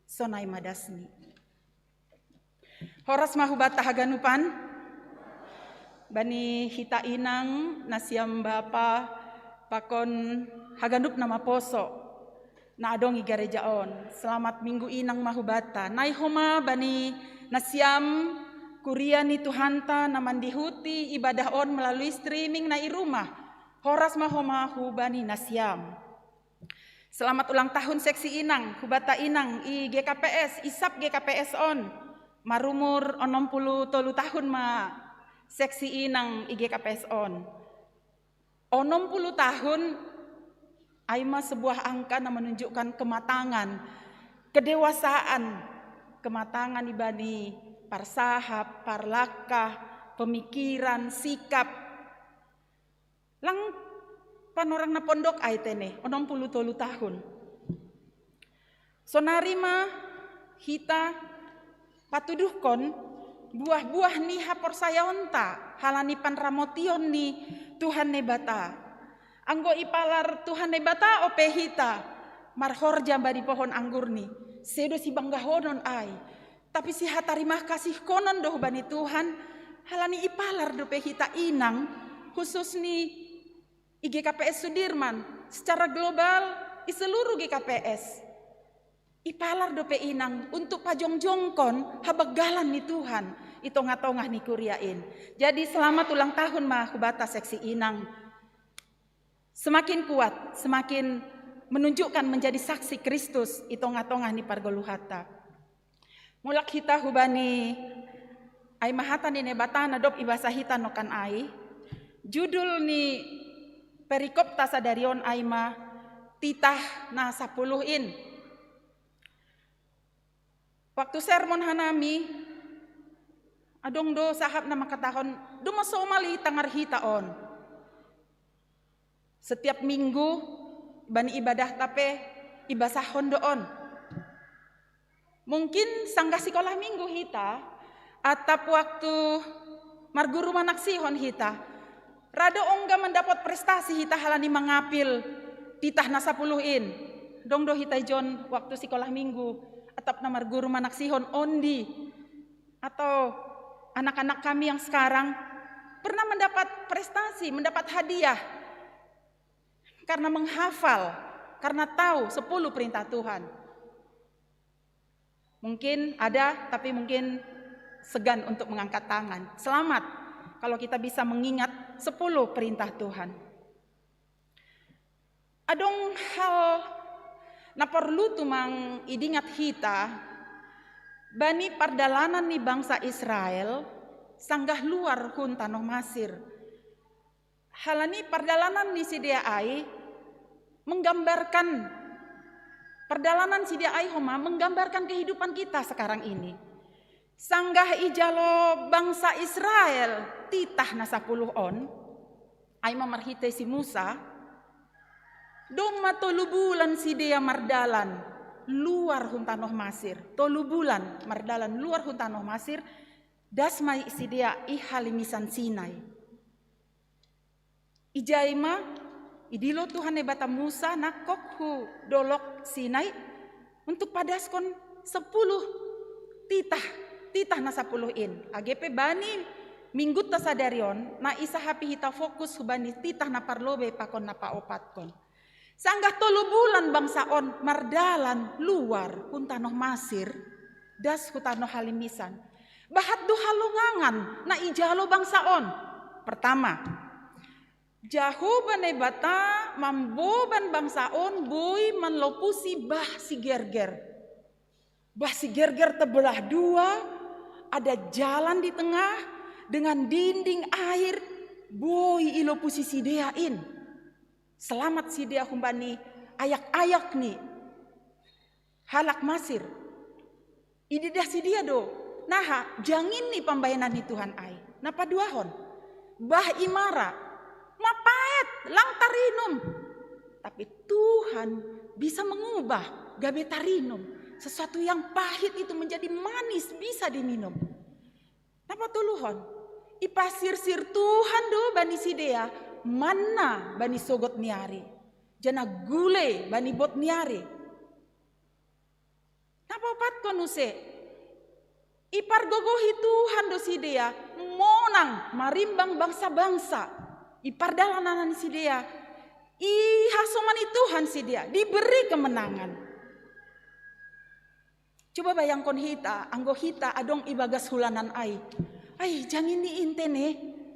Sonai madasni. Horas mahubata haganupan, bani hita inang nasiam bapa pakon haganup nama poso na adong igarejaon. Selamat minggu inang mahubata. Nai homa bani nasiam kuria ni Tuhanta naman dihuti ibadah on melalui streaming na rumah. Horas mahoma hubani nasiam. Selamat ulang tahun seksi inang, hubata inang i GKPS, isap GKPS on. Marumur 60 tahun ma seksi inang i GKPS on. 60 tahun aima sebuah angka yang menunjukkan kematangan, kedewasaan, kematangan ibani parsahap, parlakah, pemikiran, sikap. Lang panorang na pondok aitene 60 tahun. Sonarima hita patuduhkon buah-buah ni hapor sayonta halani panramotion ni Tuhan nebata. Anggo ipalar Tuhan nebata ope hita marhorja badi pohon anggur ni. Sedo si banggahonon ai. Tapi si hatarimah kasih konon doh bani Tuhan halani ipalar dope hita inang khusus ni IGKPS Sudirman secara global i seluruh GKPS. Ipalar dope inang untuk pajongjongkon habagalan ni Tuhan itongah-tongah ni kuriain. Jadi selamat ulang tahun mah hubata seksi inang. Semakin kuat, semakin menunjukkan menjadi saksi Kristus itongah-tongah ni pargoluhata. Mulak hita hubani ai mahata ni nebatana dop ibasa hita nokan ai. Judul ni perikop tasadarion aima titah na 10in. Waktu sermon hanami, adong do sahab na makatahon, do masomali tangar hitaon. Setiap minggu, bani ibadah tape, ibasahon doon. Mungkin sanggah sekolah minggu hita, atap waktu marguru manaksihon hita, rado ongga mendapat prestasi hita halani mangapil titah na 10in. Dong do hita jon waktu sekolah minggu, atap namar guru manaksihon ondi atau anak-anak kami yang sekarang pernah mendapat prestasi, mendapat hadiah karena menghafal, karena tahu 10 perintah Tuhan. Mungkin ada, tapi mungkin segan untuk mengangkat tangan. Selamat kalau kita bisa mengingat 10 perintah Tuhan. Adong hal na perlu tumang idingat hita, bani pardalanan ni bangsa Israel sanggah luar hun tanoh Masir. Halani pardalanan ni sidia ai menggambarkan perdalanan sidia ai homa menggambarkan kehidupan kita sekarang ini. Sanggah ijalo bangsa Israel titah na 10 on ai mamarhite si Musa. Doma 3 bulan si dia mardalan luar huntanoh Masir. 3 bulan mardalan luar huntanoh Masir. Dasmai si dia ihalimisan Sinai. Ijaima idilo Tuhan nebata Musa nakokhu dolok Sinai untuk padaskon 10 titah na 10in. AGP bani minggut tasadarion na isa hapi hita fokus hubani titah na parlobe pakon na paopatkon. Sanggah 3 bulan bangsa on mardalan luar huntanoh Masir das hutanoh halimisan. Bahat do halungangan na ijalo bangsa on. Pertama, Jahoba nebata mamboban bangsa on boy manlopusi bah si gerger. Bah si gerger terbelah 2, ada jalan di tengah dengan dinding air boy ilopusi si deain. Selamat si dia humbani ayak-ayak nih halak Masir. Ididah si dia do. Nah, jangin nih pambayanan ni Tuhan ai. Napa duahon? Bah imara. Mapaet lang tarinum. Tapi Tuhan bisa mengubah gabe tarinum. Sesuatu yang pahit itu menjadi manis, bisa diminum. Napa tuluhon? Ipasir-sir Tuhan do bani sidea, mana bani sogot niari. Jana gule bani bot niari. Napa pat konuse? Ipar gogohi Tuhan do sidea, monang marimbang bangsa-bangsa. Ipar dalanan sidea, ihasomani Tuhan sidea, diberi kemenangan. Coba bayangkan hita, anggo hita adong ibagas hulanan ai. Ai, jangan diintene,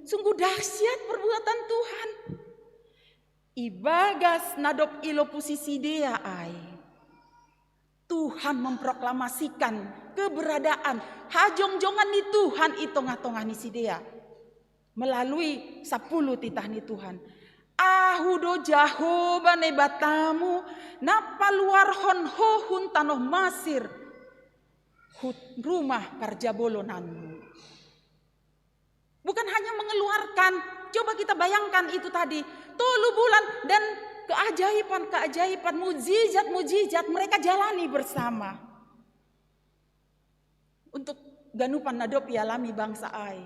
sungguh dahsyat perbuatan Tuhan. Ibagas nadop ilo posisi dia ai. Tuhan memproklamasikan keberadaan hajong-jongan ni Tuhan itong-atongan ni si dia. Melalui 10 titah ni Tuhan. Ahudo Jahoba ne batamu napaluar honhohun tanoh Masir. Rumah parjabolonanmu. Bukan hanya mengeluarkan, coba kita bayangkan itu tadi, 3 bulan dan keajaiban-keajaiban, mujizat-mujizat mereka jalani bersama. Untuk ganupan nadop alami bangsa ai.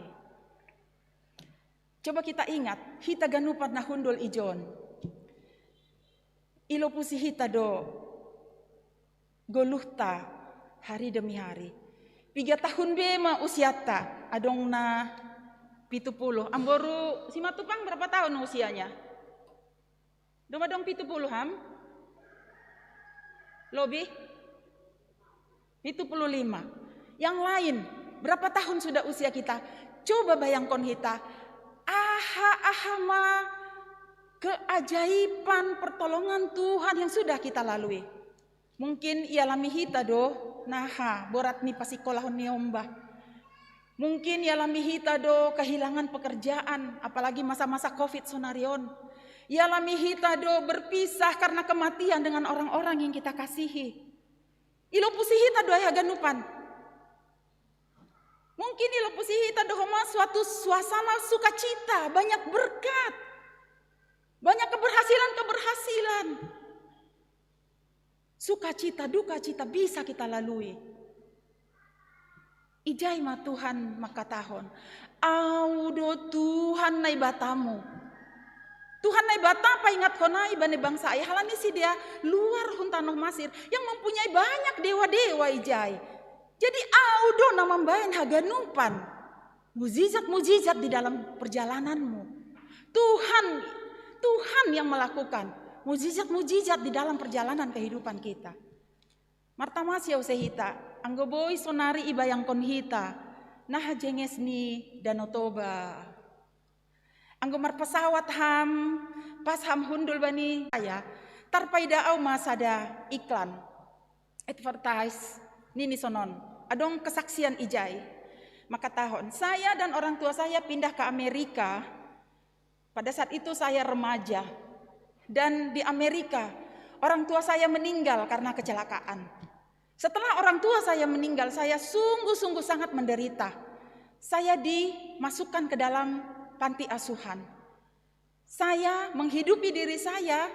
Coba kita ingat, hita ganupan nahundol ijon. Ilo pusi hita do goluhta hari demi hari. 3 tahun bema usiata adong na 70. Amboru si Matupang berapa tahun usianya? Dong 70 ham? Lobi? 75. Yang lain, berapa tahun sudah usia kita? Coba bayangkan kita. Ahama keajaiban pertolongan Tuhan yang sudah kita lalui. Mungkin ialami hita do, naha borat ni pasikolahon ni ombah. Mungkin ialami hita do kehilangan pekerjaan, apalagi masa-masa Covid sonarion. Ialami hita do berpisah karena kematian dengan orang-orang yang kita kasihi. Ilo pusi hita do ya ganupan. Mungkin ilo pusi hita do homa suatu suasana sukacita, banyak berkat. Banyak keberhasilan. Sukacita, duka cita bisa kita lalui. Ijai ma Tuhan maka tahun. Audo Tuhan nai batamu. Tuhan nai bata apa ingat konai bani bangsa ai halani si dia luar huntanoh Masir yang mempunyai banyak dewa-dewa ijai. Jadi audo nama bayan haganupan. Mujizat-mujizat di dalam perjalananmu. Tuhan yang melakukan mujizat-mujizat di dalam perjalanan kehidupan kita. Martamas ya usehita, anggo boy sonari ibayang konhita, nah jenges ni Danotoba. Anggo marpesawat ham, pas ham hundul bani saya, tarpaida au masada iklan, advertise, nini sonon, adong kesaksian ijai. Maka tahun saya dan orang tua saya pindah ke Amerika. Pada saat itu saya remaja. Dan di Amerika, orang tua saya meninggal karena kecelakaan. Setelah orang tua saya meninggal, saya sungguh-sungguh sangat menderita. Saya dimasukkan ke dalam panti asuhan. Saya menghidupi diri saya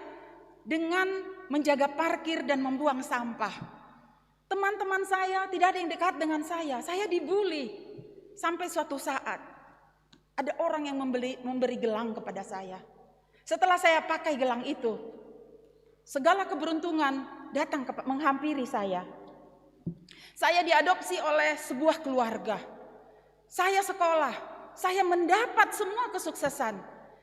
dengan menjaga parkir dan membuang sampah. Teman-teman saya tidak ada yang dekat dengan saya dibully. Sampai suatu saat, ada orang yang memberi gelang kepada saya. Setelah saya pakai gelang itu, segala keberuntungan datang menghampiri saya. Saya diadopsi oleh sebuah keluarga. Saya sekolah, saya mendapat semua kesuksesan.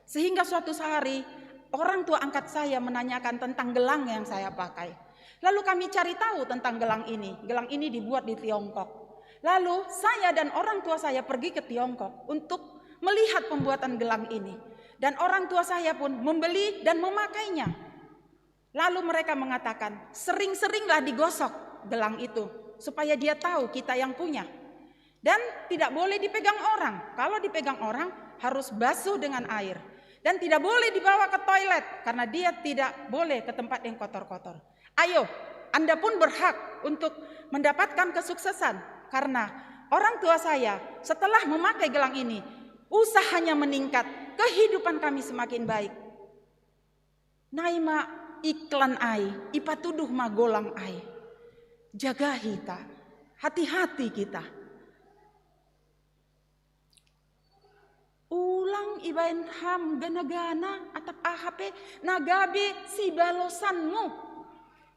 Sehingga suatu hari, orang tua angkat saya menanyakan tentang gelang yang saya pakai. Lalu kami cari tahu tentang gelang ini. Gelang ini dibuat di Tiongkok. Lalu saya dan orang tua saya pergi ke Tiongkok untuk melihat pembuatan gelang ini. Dan orang tua saya pun membeli dan memakainya. Lalu mereka mengatakan, sering-seringlah digosok gelang itu. Supaya dia tahu kita yang punya. Dan tidak boleh dipegang orang. Kalau dipegang orang harus basuh dengan air. Dan tidak boleh dibawa ke toilet. Karena dia tidak boleh ke tempat yang kotor-kotor. Ayo, Anda pun berhak untuk mendapatkan kesuksesan. Karena orang tua saya setelah memakai gelang ini, usahanya meningkat. Kehidupan kami semakin baik. Naima iklan ai, ipatuduh ma golang ai. Jaga hita, hati-hati kita. Ulang ibain ham gana-gana atap AHP nagabe si balosanmu.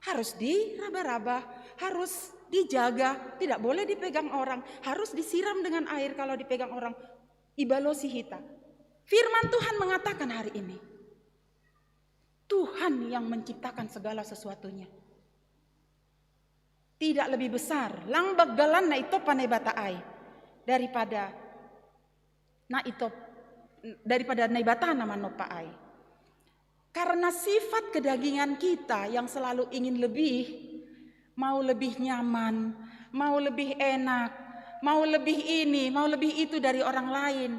Harus diraba-raba, harus dijaga, tidak boleh dipegang orang, harus disiram dengan air kalau dipegang orang. Ibalosi hita. Firman Tuhan mengatakan hari ini, Tuhan yang menciptakan segala sesuatunya. Tidak lebih besar langbag galan na ito panebata ai daripada naibata nama nopa ai. Karena sifat kedagingan kita yang selalu ingin lebih, mau lebih nyaman, mau lebih enak, mau lebih ini, mau lebih itu dari orang lain,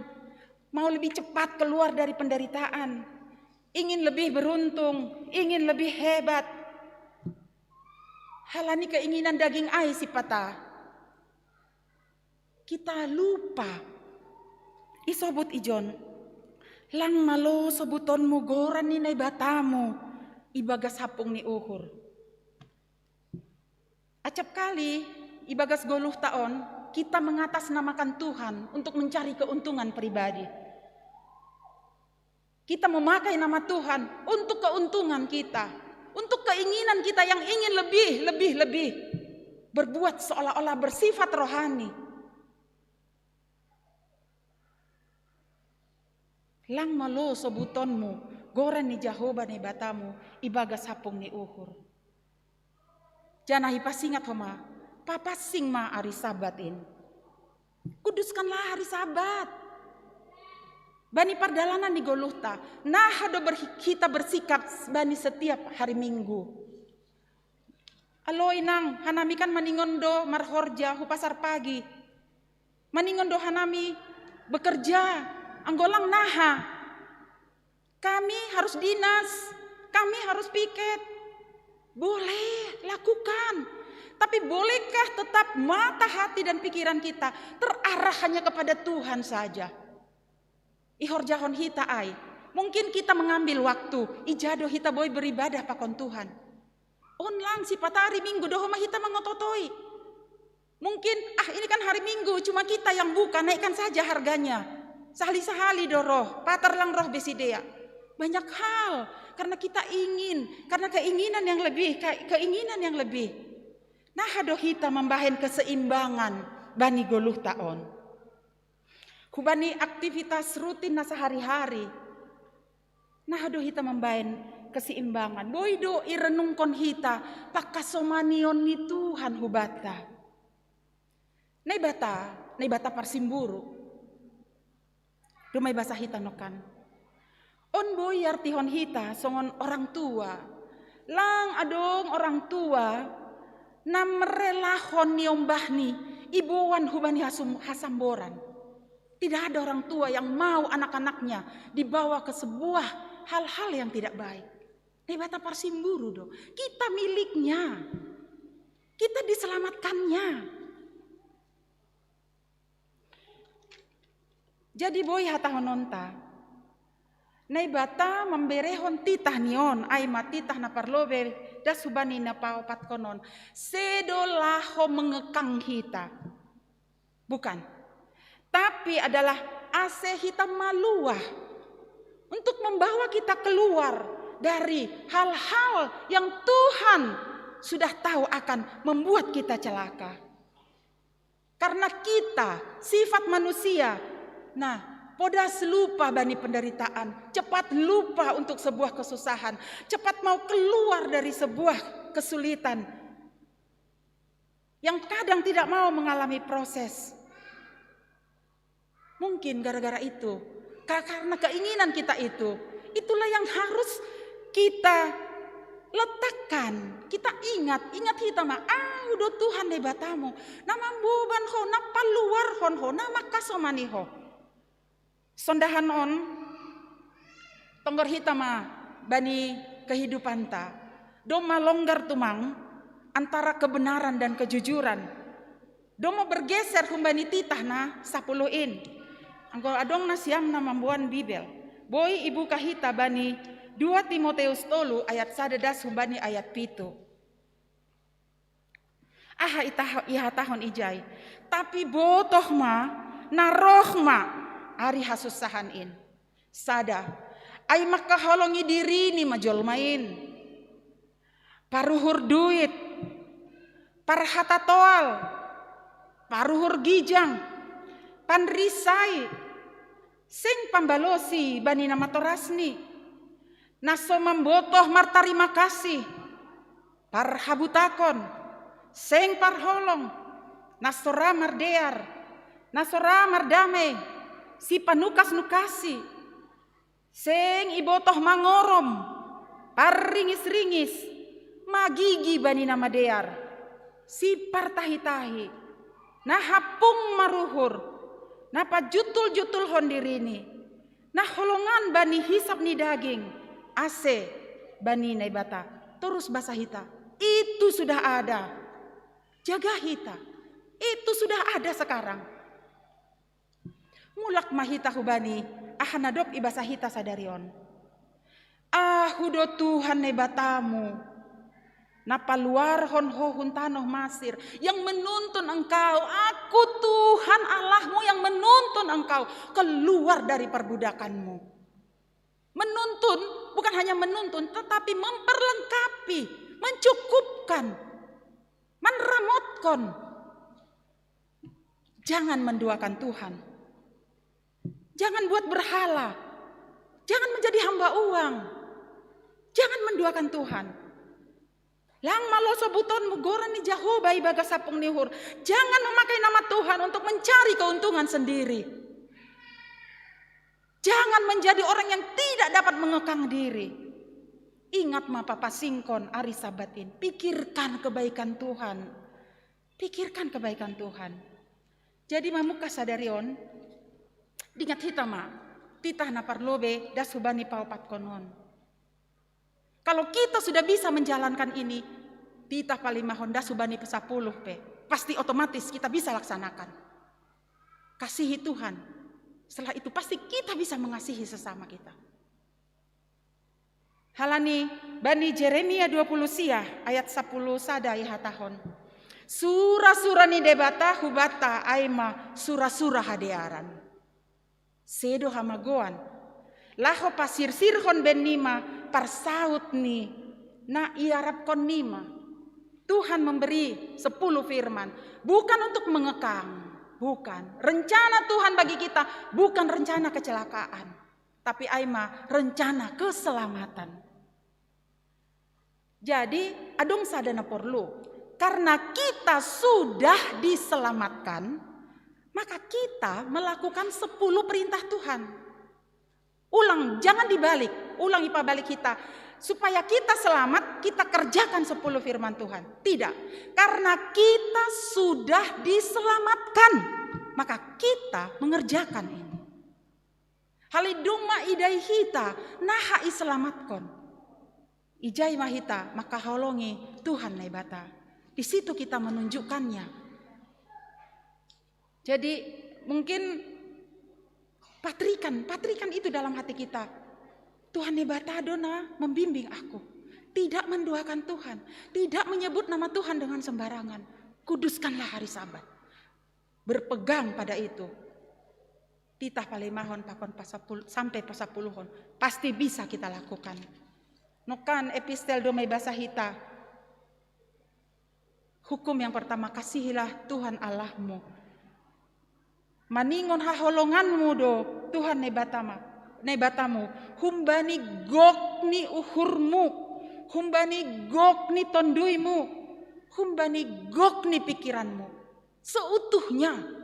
mau lebih cepat keluar dari penderitaan, ingin lebih beruntung, ingin lebih hebat. Halani keinginan daging ai sipata. Kita lupa. Isobut ijon. Lang malo sobutonmu goran ni naibatamu. Ibagas hapung ni uhur. Acap kali ibagas goluh taon kita mengatasnamakan Tuhan untuk mencari keuntungan pribadi. Kita memakai nama Tuhan untuk keuntungan kita, untuk keinginan kita yang ingin lebih. Berbuat seolah-olah bersifat rohani. Lang malo sobutonmu, goren ni Jehovah ni batamu, ibagas hapung ni uhur. Jangan hipasingat homa, papasing ma hari sabatin. Kuduskanlah hari sabat. Bani pardalanan di goluhta, nah hado kita bersikap bani setiap hari Minggu. Aloy nang hanami kan maningondo marhorja hu pasar pagi. Maningondo hanami bekerja, anggolang naha. Kami harus dinas, kami harus piket. Boleh, lakukan. Tapi bolehkah tetap mata, hati, dan pikiran kita terarah hanya kepada Tuhan saja? Ihorjahon hita ai. Mungkin kita mengambil waktu, ijado hita boy beribadah pakon Tuhan. Onlang si patari Minggu dohoma hita mengototoi. Mungkin, ini kan hari Minggu, cuma kita yang buka, naikkan saja harganya. Sahali-sahali doroh, patar lang roh besidea. Banyak hal, karena kita ingin, karena keinginan yang lebih. Nah hado hita membahen keseimbangan bani goluh taon. Kubani aktivitas rutin nasa hari-hari. Nah hado hita membahen keseimbangan. Boydo irenungkon hita pakasomanion ni Tuhan hubata. Naibata parsimburu. Dumay basa hita nokan. On boy artihon hita songon orang tua. Lang adong orang tua namrelahon niombahni ibuan hubani hasamboran. Tidak ada orang tua yang mau anak-anaknya dibawa ke sebuah hal-hal yang tidak baik. Nebata parsimburu do. Kita miliknya. Kita diselamatkannya. Jadi boy hatahononta. Naibata memberehon titah nion ai matitah na parlobe dasubani na paopat konon sedolaho mengekang hita. Bukan. Tapi adalah ase hita maluah untuk membawa kita keluar dari hal-hal yang Tuhan sudah tahu akan membuat kita celaka. Karena kita sifat manusia, podas lupa bani penderitaan, cepat lupa untuk sebuah kesusahan, cepat mau keluar dari sebuah kesulitan yang kadang tidak mau mengalami proses. Mungkin gara-gara itu, karena keinginan kita itulah yang harus kita letakkan. Kita ingat hita udah Tuhan nebatamu, nama boban ho, napa luar hon ho, nama kasomani ho. Sondahan on tonggor hitama bani kehidupan ta doma longgar tumang antara kebenaran dan kejujuran doma bergeser humbani titah na 10 anggo adong na siam na mambuan bibel Boi ibu kahita bani 2 Timoteus 3 ayat 11 humbani ayat 7. Aha iha tahun ijai. Tapi botoh ma naroh ma ari hasusahan in. Sada ai maka holongi diri ni majol main. Paruhur duit, parhata toal, paruhur gijang, panrisai, sing pambalosi bani nama torasni, naso mambotoh martarima kasih, parhabutakon, sing parholong, nasora mardear, nasora mardame, si panukas nukasi, sing ibotoh mangorom, parringis-ringis, magigi bani nama dear, si partahi-tahi, nah hapung maruhur, nah pajutul-jutul hondirini, nah holongan bani hisap ni daging, ase bani naibata, terus basah hita, itu sudah ada, jaga hita, itu sudah ada sekarang. Mulak mahita hubani, ahanadop ibasah hita sadarion. Ahudo Tuhan naibatamu, napa luar honhohun tanoh masir yang menuntun engkau, aku Tuhan Allahmu yang menuntun engkau keluar dari perbudakanmu. Menuntun bukan hanya menuntun tetapi memperlengkapi, mencukupkan, menramotkan. Jangan menduakan Tuhan, jangan buat berhala, jangan menjadi hamba uang, jangan menduakan Tuhan. Lang maloso buton mugoran ni Jehovah ibaga sapung nihur. Jangan memakai nama Tuhan untuk mencari keuntungan sendiri. Jangan menjadi orang yang tidak dapat mengekang diri. Ingat ma papa singkon ari sabatin. Pikirkan kebaikan Tuhan. Pikirkan kebaikan Tuhan. Jadi mamuka sadarion. Dingat hita ma. Titah na parlobe dasubani paupat konon. Kalau kita sudah bisa menjalankan ini, titah palimahon dasubani pesapuluh pe. Pasti otomatis kita bisa laksanakan. Kasihi Tuhan. Setelah itu pasti kita bisa mengasihi sesama kita. Halani bani Jeremia 20 siah ayat 10 sada ihatahon. Sura-sura ni debata hubata aima sura-sura hadearan. Sedo hamagoan. Laho pasir sirhon benima parsaut ni na iarap kon nima. Tuhan memberi 10 firman. Bukan untuk mengekang. Bukan. Rencana Tuhan bagi kita bukan rencana kecelakaan. Tapi aima rencana keselamatan. Jadi adong sadana perlu. Karena kita sudah diselamatkan. Maka kita melakukan 10 perintah Tuhan. Ulang, jangan dibalik. Ulang ipa balik kita. Supaya kita selamat, kita kerjakan 10 firman Tuhan. Tidak. Karena kita sudah diselamatkan. Maka kita mengerjakan ini. Haliduma idai hita, naha iselamatkan. Ijai mahita, maka holongi Tuhan naibata. Di situ kita menunjukkannya. Jadi mungkin patrikan itu dalam hati kita. Tuhan nebata dona membimbing aku. Tidak menduakan Tuhan. Tidak menyebut nama Tuhan dengan sembarangan. Kuduskanlah hari Sabat. Berpegang pada itu. Titah palimahon pakon sampai pasapuluhon. Pasti bisa kita lakukan. Nokan epistel domai basahita. Hukum yang pertama, kasihilah Tuhan Allahmu. Maningon haholonganmu do Tuhan nebatamu. Humbani gokni uhurmu. Humbani gokni tonduimu. Humbani gokni pikiranmu. Seutuhnya.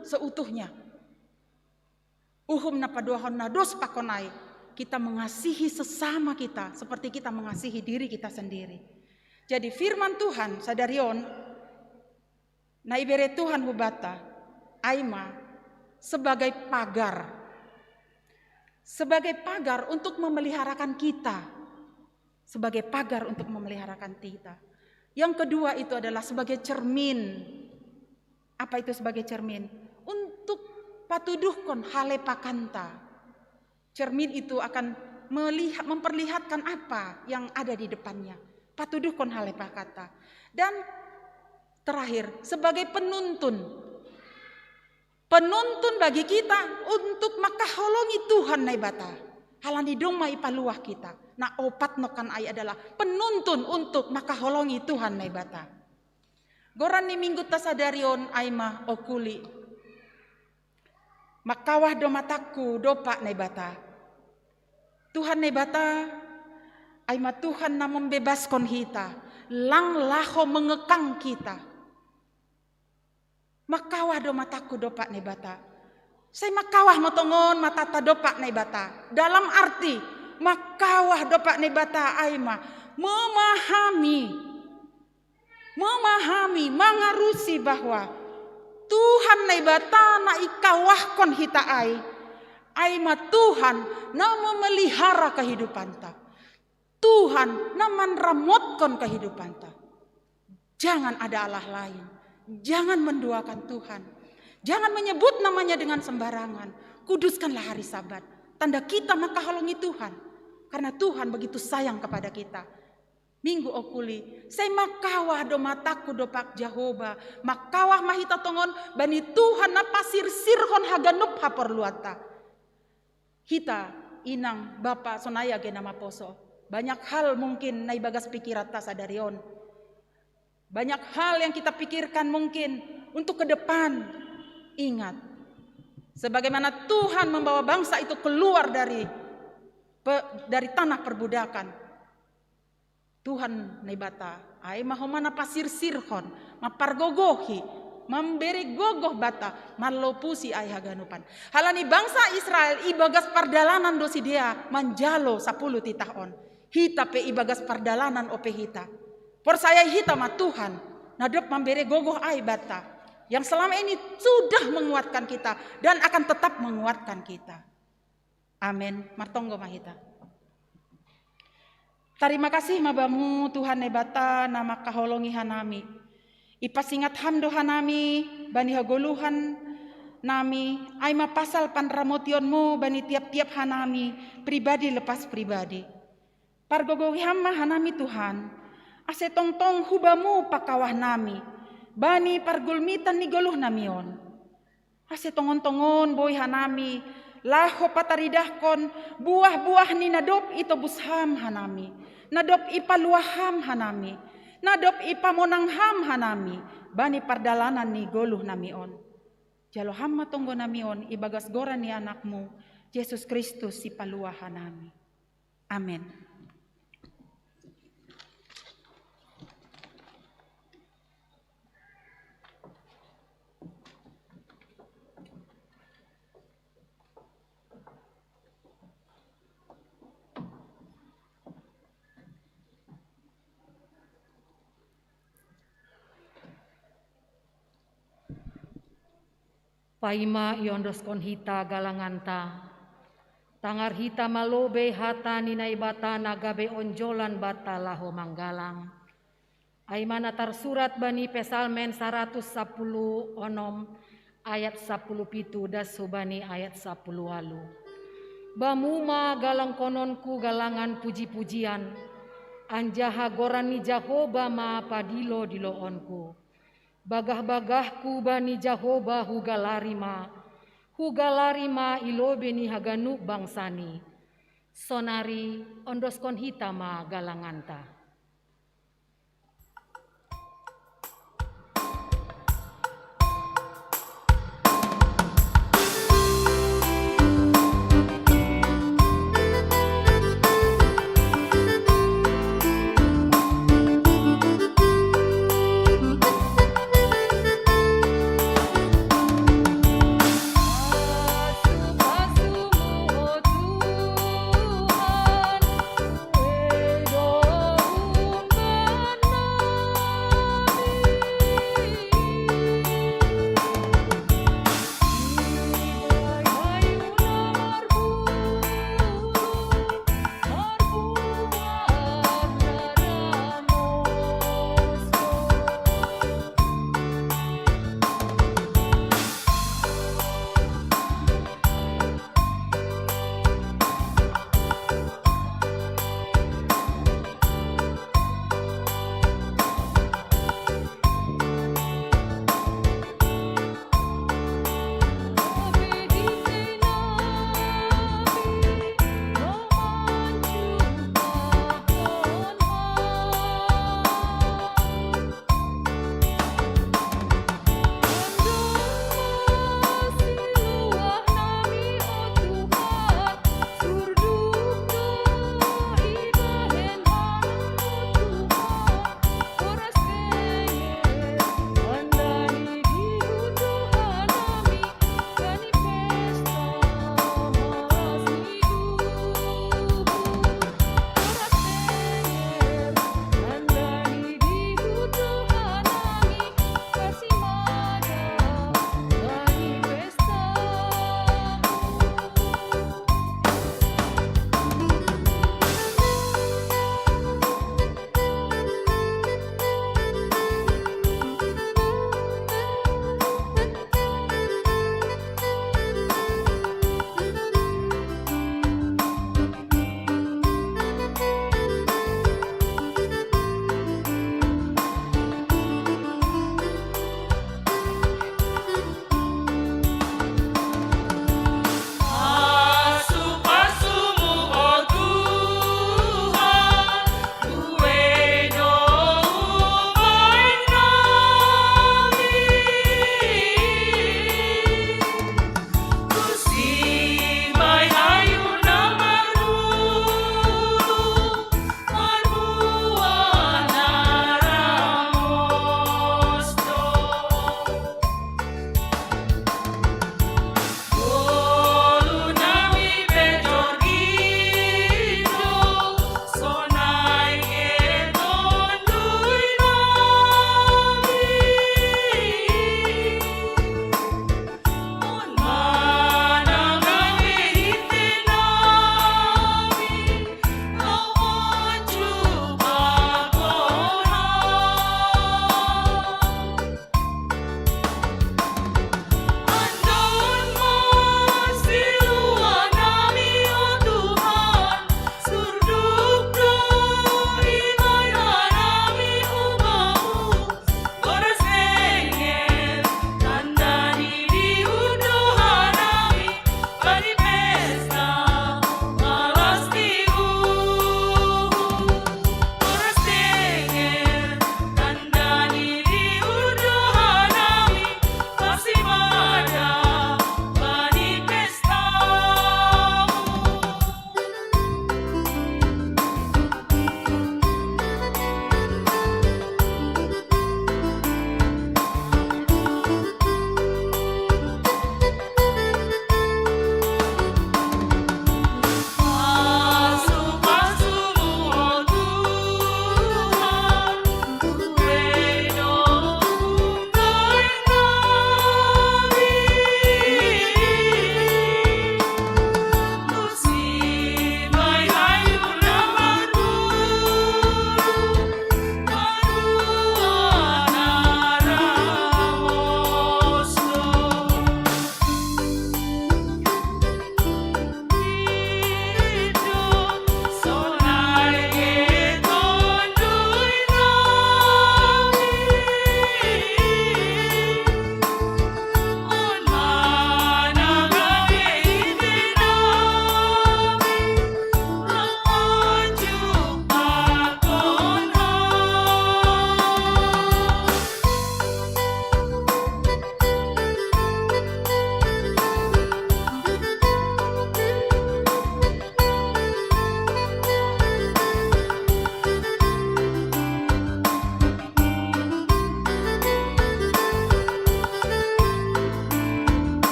Uhum napaduahon nados pakonai. Kita mengasihi sesama kita seperti kita mengasihi diri kita sendiri. Jadi firman Tuhan sadarion na ibere Tuhan hubata aima sebagai pagar untuk memeliharakan kita. Sebagai pagar untuk memeliharakan kita. Yang kedua itu adalah sebagai cermin. Apa itu sebagai cermin? Untuk patuduhkon hale pakanta. Cermin itu akan memperlihatkan apa yang ada di depannya. Patuduh kon halepa kata. Dan terakhir, sebagai penuntun bagi kita untuk makaholongi Tuhan na ibata. Halani dong ma ipaluah kita. Na opat nokan ay adalah penuntun untuk makaholongi Tuhan na ibata. Goran ni minggu tasadarion ay ma okuli. Makawah do mataku dopa na ibata. Tuhan na ibata ay ma Tuhan na membebaskan kita. Lang laho mengekang kita. Makawah do mataku dopak ne bata. Saya makawah motongon matata dopak ne bata. Dalam arti makawah dopak ne bata aima memahami, mengarusi bahwa Tuhan ne bata na ikawahkon hita aima Tuhan na memelihara kehidupan ta. Tuhan na menramotkan kehidupan ta. Jangan ada Allah lain. Jangan menduakan Tuhan. Jangan menyebut namanya dengan sembarangan. Kuduskanlah hari Sabat. Tanda kita makaholongi Tuhan. Karena Tuhan begitu sayang kepada kita. Minggu okuli. Saya makawah do mataku do pak Jehovah. Makawah mahita tongon. Bani Tuhan na pasir sirhon haganup haporluata. Kita inang Bapa sonaya ge nama poso. Banyak hal mungkin na ibagas pikiran ta sadarion. Banyak hal yang kita pikirkan mungkin untuk ke depan. Ingat, sebagaimana Tuhan membawa bangsa itu keluar dari tanah perbudakan. Tuhan nebata, ai mahomana pasir sirhon, mapargogohi, memberi gogoh bata, malopusi ai haganupan. Halani bangsa Israel ibagas pardalanan dosi dia manjalo 10 titahon. Hita pe ibagas pardalanan ope hita. Persaya hita ma Tuhan, nadop memberi gogoh ai bata, yang selama ini sudah menguatkan kita dan akan tetap menguatkan kita. Amin. Martonggo mahita. Terima kasih mabamu Tuhan nebata nama kaholongi hanami. Ipasingat hamdo hanami bani hagoluhan nami aima pasal panramotionmu bani tiap-tiap hanami pribadi lepas pribadi. Pargogohi hamma hanami Tuhan. Ase tongtong hubamu pakawah nami. Bani pargulmitan ni goluh namion. Ase tongon-tongon boy hanami. Laho pataridahkon buah-buah ni nadop ito busham hanami. Nadop ipaluaham hanami. Nadop ipamonangham hanami. Bani pardalanan ni goluh namion. Jalo hamma tonggo namion ibagas goran ni anakmu. Yesus Kristus ipaluah hanami. Amin. Paima iondoskon hita galanganta. Tangar hita malobe hata ninai bata nagabe onjolan bata laho manggalang. Aimana tarsurat bani Pesalmen 110 onom ayat 10 pitu das subani ayat 10 walu. Bamuma galang kononku galangan puji-pujian. Anjaha gorani Jehovah ma padilo diloonku. Bagah-bagahku bani Jehovah hugalarima ilobe ni haganu bangsani. Sonari ondoskon hitama galanganta. Tuhan,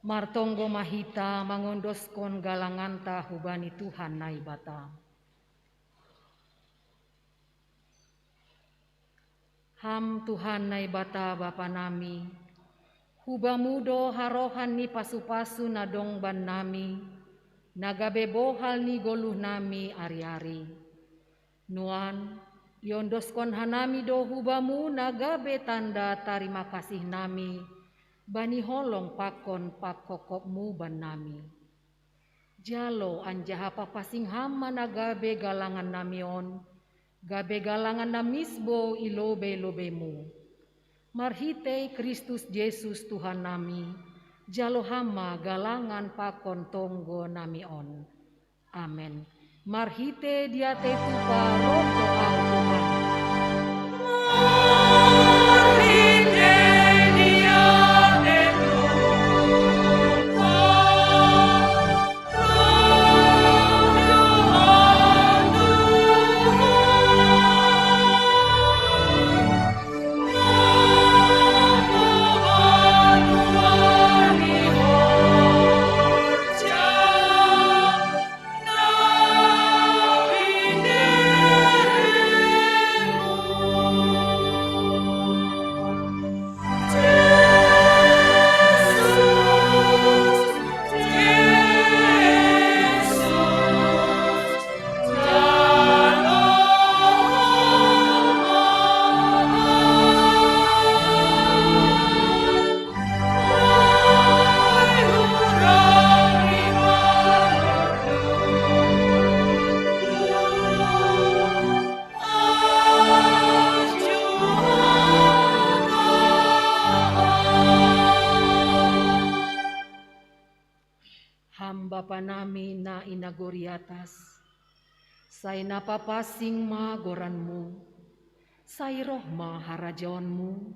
Martonggo mahita mangondoskon galanganta hubani Tuhan naibata. Ham Tuhan naibata Bapa nami, hubamudo harohan ni pasu-pasu nadong ban nami, nagabe bohal ni goluh nami ari-ari. Nuan, yondoskon hanami do hubamu nagabe tanda tarima kasih nami, bani holong pakon pakokopmu ban nami. Jalo anjaha papasing hama nagabe galangan namion, gabe galangan namisbo ilobe-lobemu. Marhite Kristus Yesus Tuhan nami, jalo hama galangan pakon tonggo namion. Amen. Marhite dia tetupa roh doa Tuhan. Bapa nami na inagori atas, say napapasing magoranmu, say roh maharajonmu,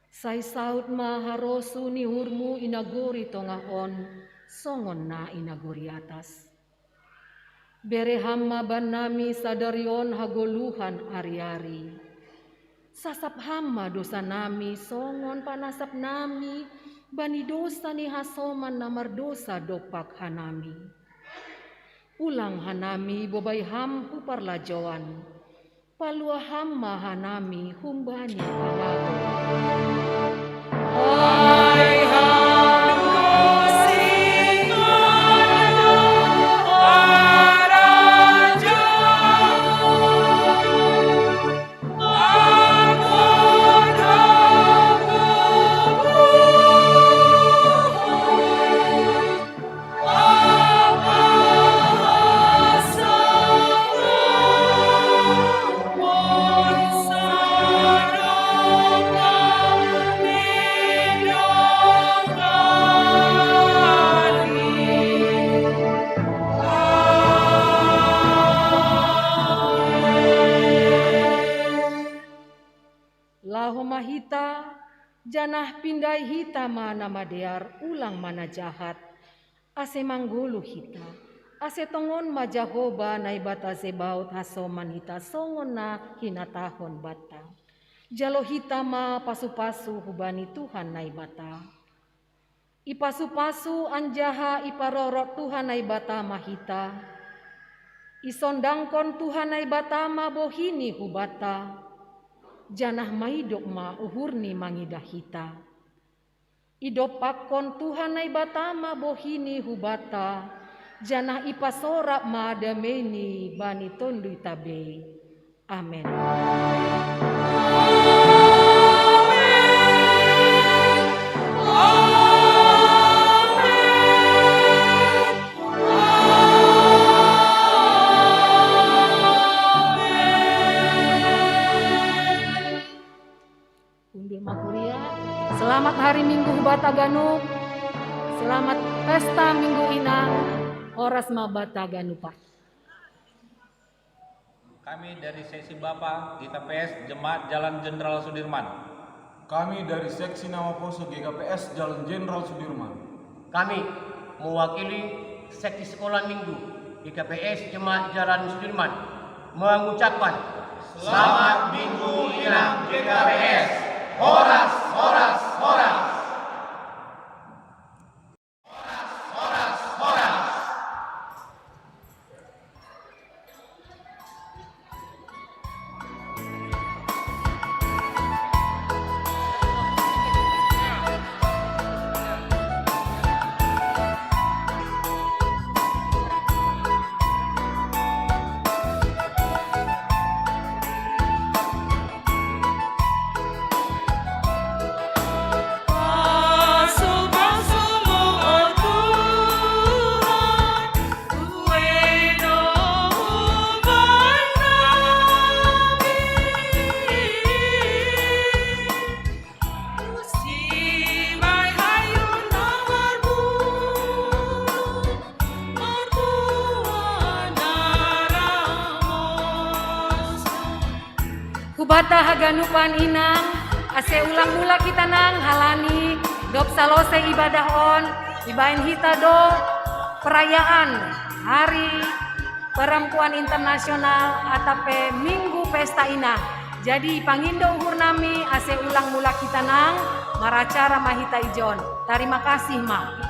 say saut maharosu nihurmu inagori tongahon, songon na inagori atas. Bere hamma ban nami sadarion hagoluhan ari-ari, sasap hamma dosa nami, songon panasap nami, bani dosa ni hasoman namar dosa dopak hanami. Ulang hanami bobay ham huparlajoan, palua hamma hanami humbani pamago. Hai ham dosingono arajo, mahita, janah pindai hita mana madear ulang mana jahat, ase manggulu hita, ase tongon majahoba naibata sebaut hasoman hita songon na hinatahon bata. Jalo hita ma pasu-pasu hubani Tuhan naibata. Ipasu-pasu anjaha iparorot Tuhan naibata mahita. Isondangkon Tuhan naibata ma bohini hubata. Janah maidok ma uhurni mangidahita. Idopakon Tuhan naibata ma bohini hubata. Janah ipasorak ma dameni bani tondui tabe. Amen. Selamat Hari Minggu Hubata Ganup, selamat Pesta Minggu Inang, Horas Mabata Ganupa. Kami dari Seksi Bapa GKPS Jemaat Jalan Jenderal Sudirman. Kami dari Seksi Nama Poso GKPS Jalan Jenderal Sudirman. Kami mewakili Seksi Sekolah Minggu GKPS Jemaat Jalan Sudirman mengucapkan Selamat Minggu Inang GKPS. Horas, horas, horas. Kubata haganupan inang, ase ulang mula kita nang halani, dop salose ibadah on, ibain hita do perayaan Hari Perempuan Internasional atape Minggu Pesta Inang. Jadi pangindo uhur nami ase ulang mula kita nang maracara mahita ijon. Terima kasih, Ma.